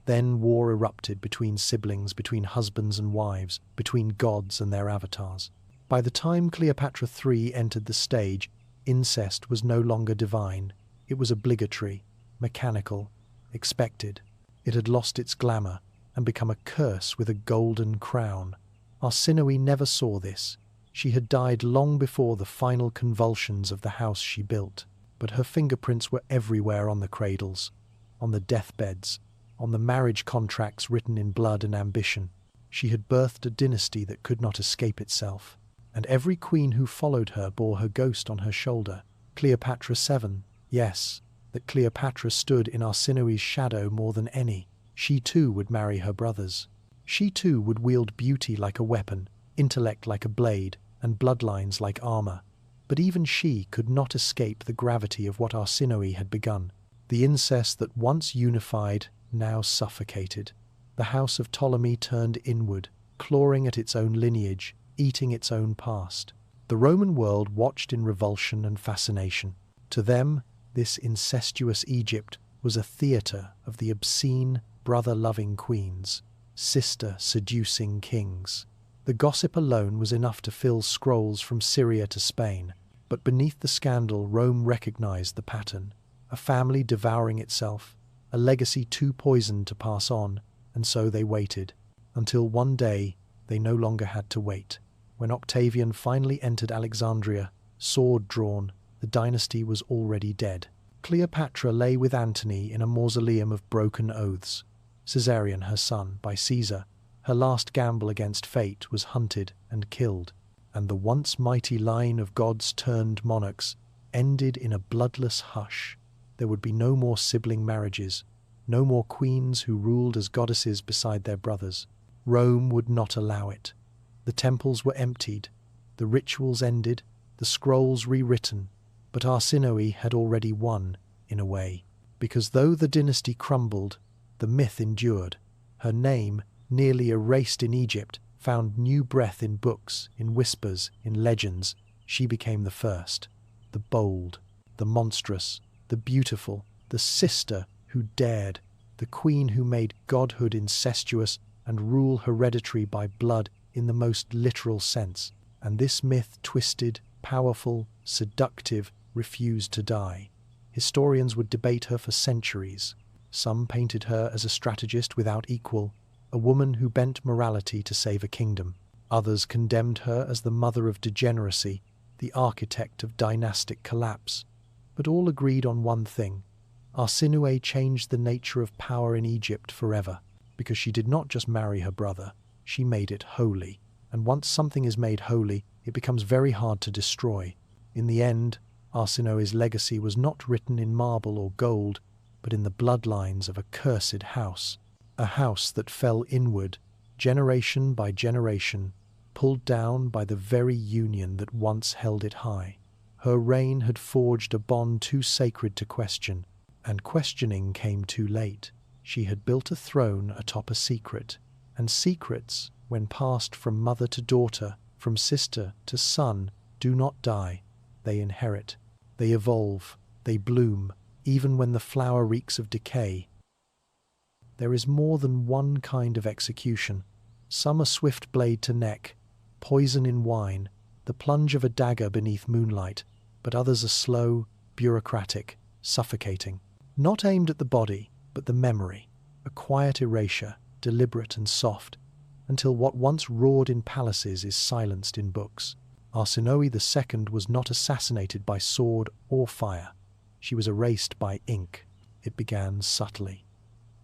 Then war erupted between siblings, between husbands and wives, between gods and their avatars. By the time Cleopatra III entered the stage, incest was no longer divine. It was obligatory, mechanical, expected. It had lost its glamour and become a curse with a golden crown. Arsinoë never saw this. She had died long before the final convulsions of the house she built, but her fingerprints were everywhere on the cradles, on the deathbeds, on the marriage contracts written in blood and ambition. She had birthed a dynasty that could not escape itself, and every queen who followed her bore her ghost on her shoulder. Cleopatra VII, yes, that Cleopatra stood in Arsinoë's shadow more than any. She too would marry her brothers. She too would wield beauty like a weapon, intellect like a blade, and bloodlines like armor. But even she could not escape the gravity of what Arsinoë had begun. The incest that once unified now suffocated. The house of Ptolemy turned inward, clawing at its own lineage, eating its own past. The Roman world watched in revulsion and fascination. To them, this incestuous Egypt was a theatre of the obscene, brother-loving queens, sister-seducing kings. The gossip alone was enough to fill scrolls from Syria to Spain, but beneath the scandal Rome recognized the pattern. A family devouring itself, a legacy too poisoned to pass on, and so they waited, until one day they no longer had to wait. When Octavian finally entered Alexandria, sword drawn, The dynasty was already dead. Cleopatra lay with Antony in a mausoleum of broken oaths. Caesarion, her son, by Caesar, her last gamble against fate, was hunted and killed, and the once mighty line of gods turned monarchs ended in a bloodless hush. There would be no more sibling marriages, no more queens who ruled as goddesses beside their brothers. Rome would not allow it. The temples were emptied, the rituals ended, the scrolls rewritten, but Arsinoë had already won, in a way, because though the dynasty crumbled, the myth endured. Her name, nearly erased in Egypt, found new breath in books, in whispers, in legends. She became the first, the bold, the monstrous, the beautiful, the sister who dared, the queen who made godhood incestuous and rule hereditary by blood in the most literal sense. And this myth, twisted, powerful, seductive, refused to die. Historians would debate her for centuries. Some painted her as a strategist without equal, a woman who bent morality to save a kingdom. Others condemned her as the mother of degeneracy, the architect of dynastic collapse. But all agreed on one thing. Arsinoë changed the nature of power in Egypt forever, because she did not just marry her brother, she made it holy. And once something is made holy, it becomes very hard to destroy. In the end, Arsinoë's legacy was not written in marble or gold, but in the bloodlines of a cursed house, a house that fell inward, generation by generation, pulled down by the very union that once held it high. Her reign had forged a bond too sacred to question, and questioning came too late. She had built a throne atop a secret, and secrets, when passed from mother to daughter, from sister to son, do not die. They inherit, they evolve, they bloom, even when the flower reeks of decay. There is more than one kind of execution. Some a swift blade to neck, poison in wine, the plunge of a dagger beneath moonlight, but others are slow, bureaucratic, suffocating. Not aimed at the body, but the memory, a quiet erasure, deliberate and soft, until what once roared in palaces is silenced in books. Arsinoë II was not assassinated by sword or fire. She was erased by ink. It began subtly.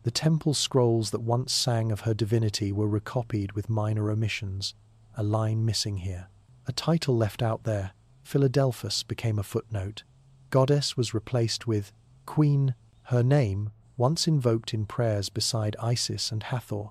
The temple scrolls that once sang of her divinity were recopied with minor omissions, a line missing here. A title left out there. Philadelphus became a footnote. Goddess was replaced with Queen. Her name, once invoked in prayers beside Isis and Hathor,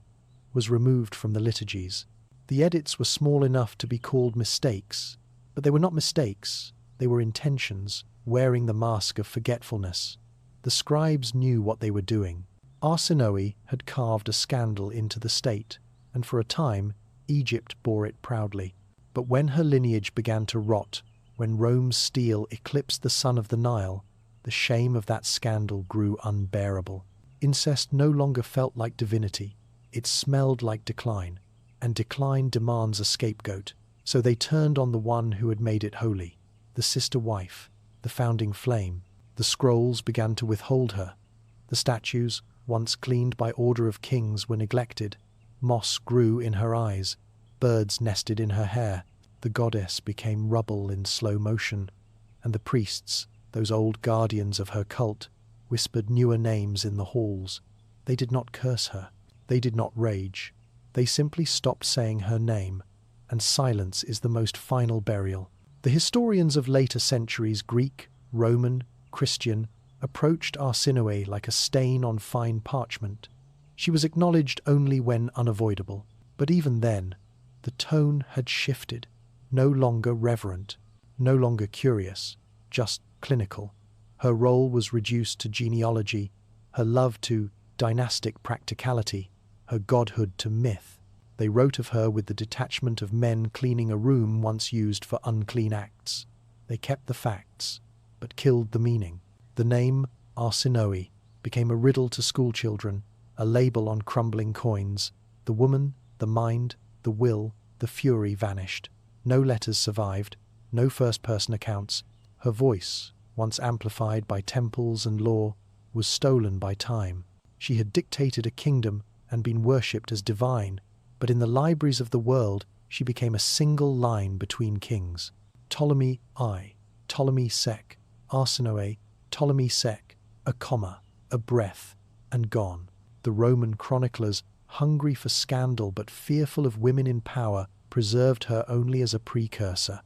was removed from the liturgies. The edits were small enough to be called mistakes, but they were not mistakes, they were intentions, wearing the mask of forgetfulness. The scribes knew what they were doing. Arsinoë had carved a scandal into the state, and for a time Egypt bore it proudly. But when her lineage began to rot, when Rome's steel eclipsed the sun of the Nile, the shame of that scandal grew unbearable. Incest no longer felt like divinity, it smelled like decline, and decline demands a scapegoat. So they turned on the one who had made it holy, the sister wife, the founding flame. The scrolls began to withhold her. The statues, once cleaned by order of kings, were neglected. Moss grew in her eyes, birds nested in her hair. The goddess became rubble in slow motion, and the priests, those old guardians of her cult, whispered newer names in the halls. They did not curse her. They did not rage. They simply stopped saying her name, and silence is the most final burial. The historians of later centuries, Greek, Roman, Christian, approached Arsinoë like a stain on fine parchment. She was acknowledged only when unavoidable, but even then, the tone had shifted, no longer reverent, no longer curious, just clinical. Her role was reduced to genealogy, her love to dynastic practicality, her godhood to myth. They wrote of her with the detachment of men cleaning a room once used for unclean acts. They kept the facts, but killed the meaning. The name Arsinoë became a riddle to schoolchildren, a label on crumbling coins. The woman, the mind, the will, the fury vanished. No letters survived, no first-person accounts. Her voice, once amplified by temples and law, was stolen by time. She had dictated a kingdom and been worshipped as divine, but in the libraries of the world she became a single line between kings. Ptolemaic, Ptolemaic, Arsinoë, Ptolemaic, a comma, a breath, and gone. The Roman chroniclers, hungry for scandal but fearful of women in power, preserved her only as a precursor,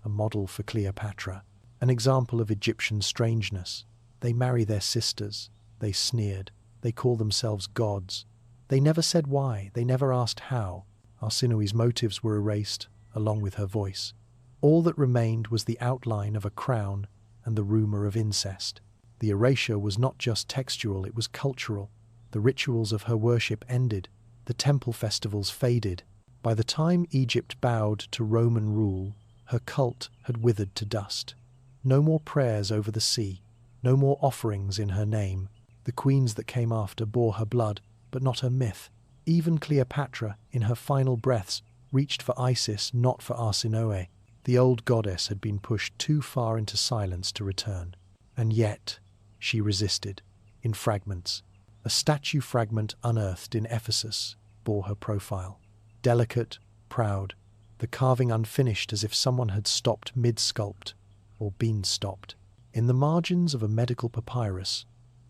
a model for Cleopatra, an example of Egyptian strangeness. They marry their sisters, they sneered, they call themselves gods. They never said why, they never asked how. Arsinoë's motives were erased, along with her voice. All that remained was the outline of a crown and the rumor of incest. The erasure was not just textual, it was cultural. The rituals of her worship ended, the temple festivals faded. By the time Egypt bowed to Roman rule, her cult had withered to dust. No more prayers over the sea, no more offerings in her name. The queens that came after bore her blood, but not her myth. Even Cleopatra, in her final breaths, reached for Isis, not for Arsinoë. The old goddess had been pushed too far into silence to return. And yet, she resisted, in fragments. A statue fragment unearthed in Ephesus bore her profile. Delicate, proud, the carving unfinished as if someone had stopped mid-sculpt, or been stopped. In the margins of a medical papyrus,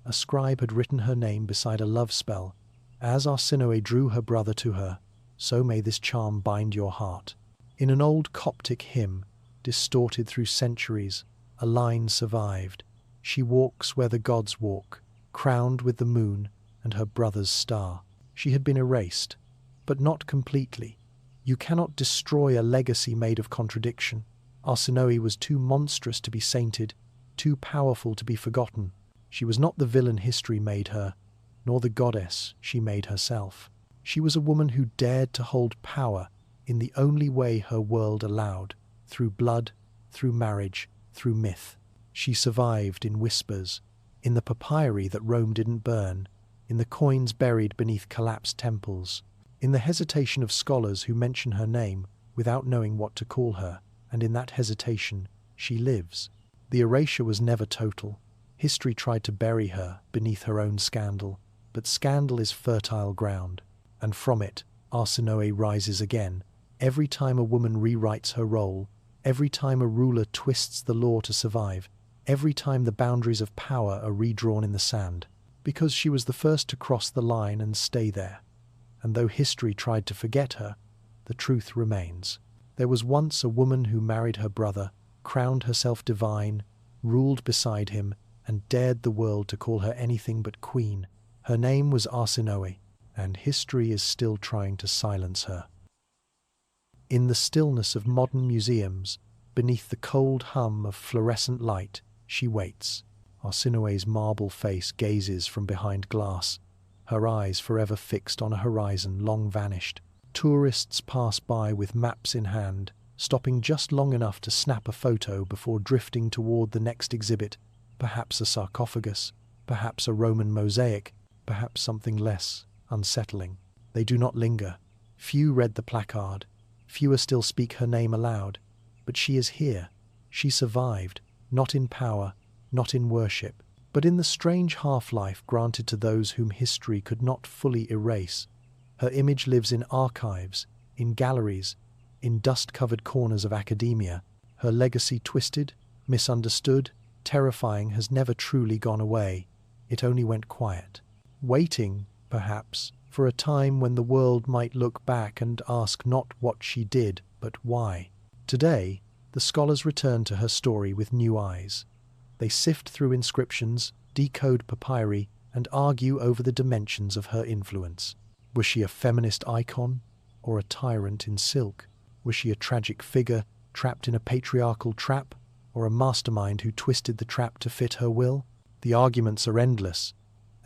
a scribe had written her name beside a love spell. As Arsinoë drew her brother to her, so may this charm bind your heart. In an old Coptic hymn, distorted through centuries, a line survived. She walks where the gods walk, crowned with the moon and her brother's star. She had been erased, but not completely. You cannot destroy a legacy made of contradiction. Arsinoë was too monstrous to be sainted, too powerful to be forgotten. She was not the villain history made her, nor the goddess she made herself. She was a woman who dared to hold power in the only way her world allowed, through blood, through marriage, through myth. She survived in whispers, in the papyri that Rome didn't burn, in the coins buried beneath collapsed temples, in the hesitation of scholars who mention her name without knowing what to call her, and in that hesitation she lives. The erasure was never total. History tried to bury her beneath her own scandal, but scandal is fertile ground, and from it Arsinoë rises again. Every time a woman rewrites her role, every time a ruler twists the law to survive, every time the boundaries of power are redrawn in the sand, because she was the first to cross the line and stay there. And though history tried to forget her, the truth remains. There was once a woman who married her brother, crowned herself divine, ruled beside him, and dared the world to call her anything but queen. Her name was Arsinoë, and history is still trying to silence her. In the stillness of modern museums, beneath the cold hum of fluorescent light, she waits. Arsinoë's marble face gazes from behind glass, her eyes forever fixed on a horizon long vanished. Tourists pass by with maps in hand, stopping just long enough to snap a photo before drifting toward the next exhibit, perhaps a sarcophagus, perhaps a Roman mosaic, perhaps something less unsettling. They do not linger. Few read the placard. Fewer still speak her name aloud. But she is here. She survived, not in power, not in worship, but in the strange half-life granted to those whom history could not fully erase. Her image lives in archives, in galleries, in dust-covered corners of academia. Her legacy, twisted, misunderstood, terrifying, has never truly gone away. It only went quiet, waiting, perhaps, for a time when the world might look back and ask not what she did, but why. Today, the scholars return to her story with new eyes. They sift through inscriptions, decode papyri, and argue over the dimensions of her influence. Was she a feminist icon, or a tyrant in silk? Was she a tragic figure, trapped in a patriarchal trap, or a mastermind who twisted the trap to fit her will? The arguments are endless,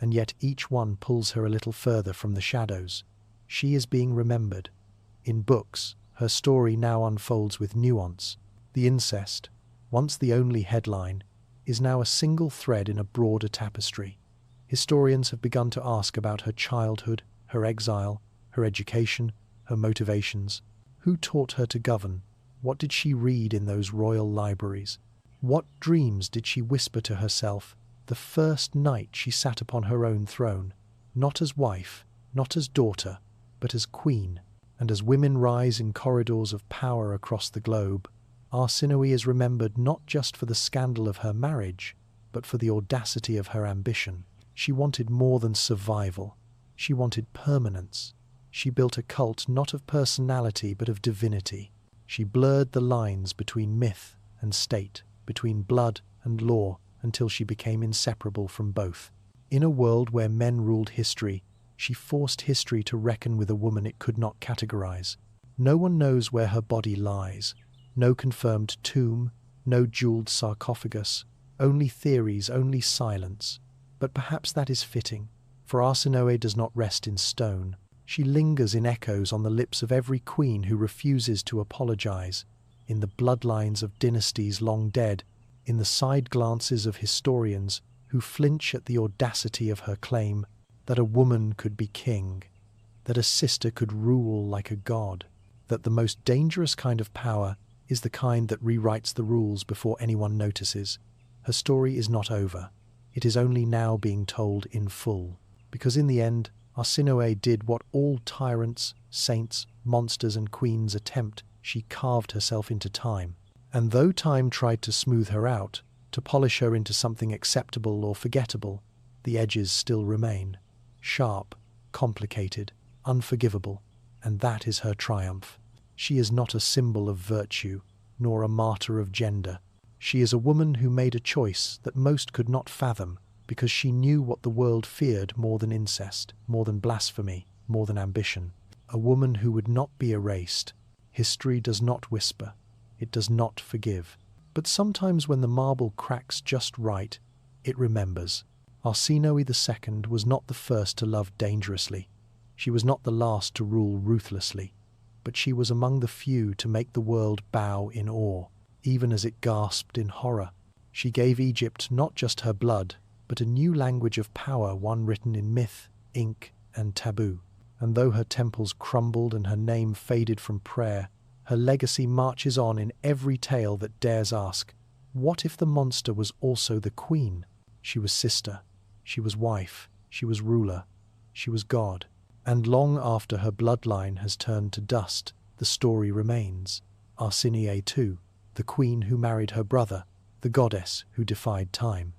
and yet each one pulls her a little further from the shadows. She is being remembered. In books, her story now unfolds with nuance. The incest, once the only headline, is now a single thread in a broader tapestry. Historians have begun to ask about her childhood, her exile, her education, her motivations. Who taught her to govern? What did she read in those royal libraries? What dreams did she whisper to herself the first night she sat upon her own throne, not as wife, not as daughter, but as queen? And as women rise in corridors of power across the globe, Arsinoë is remembered not just for the scandal of her marriage, but for the audacity of her ambition. She wanted more than survival. She wanted permanence. She built a cult not of personality but of divinity. She blurred the lines between myth and state, between blood and law, until she became inseparable from both. In a world where men ruled history, she forced history to reckon with a woman it could not categorize. No one knows where her body lies. No confirmed tomb, no jeweled sarcophagus, only theories, only silence. But perhaps that is fitting, for Arsinoë does not rest in stone. She lingers in echoes on the lips of every queen who refuses to apologize, in the bloodlines of dynasties long dead, in the side glances of historians who flinch at the audacity of her claim that a woman could be king, that a sister could rule like a god, that the most dangerous kind of power is the kind that rewrites the rules before anyone notices. Her story is not over. It is only now being told in full. Because in the end, Arsinoë did what all tyrants, saints, monsters and queens attempt. She carved herself into time. And though time tried to smooth her out, to polish her into something acceptable or forgettable, the edges still remain. Sharp, complicated, unforgivable. And that is her triumph. She is not a symbol of virtue, nor a martyr of gender. She is a woman who made a choice that most could not fathom, because she knew what the world feared more than incest, more than blasphemy, more than ambition. A woman who would not be erased. History does not whisper. It does not forgive. But sometimes when the marble cracks just right, it remembers. Arsinoë II was not the first to love dangerously. She was not the last to rule ruthlessly. But she was among the few to make the world bow in awe, even as it gasped in horror. She gave Egypt not just her blood, but a new language of power, one written in myth, ink, and taboo. And though her temples crumbled and her name faded from prayer, her legacy marches on in every tale that dares ask, what if the monster was also the queen? She was sister, she was wife, she was ruler, she was God. And long after her bloodline has turned to dust, the story remains. Arsinoë II, the queen who married her brother, the goddess who defied time.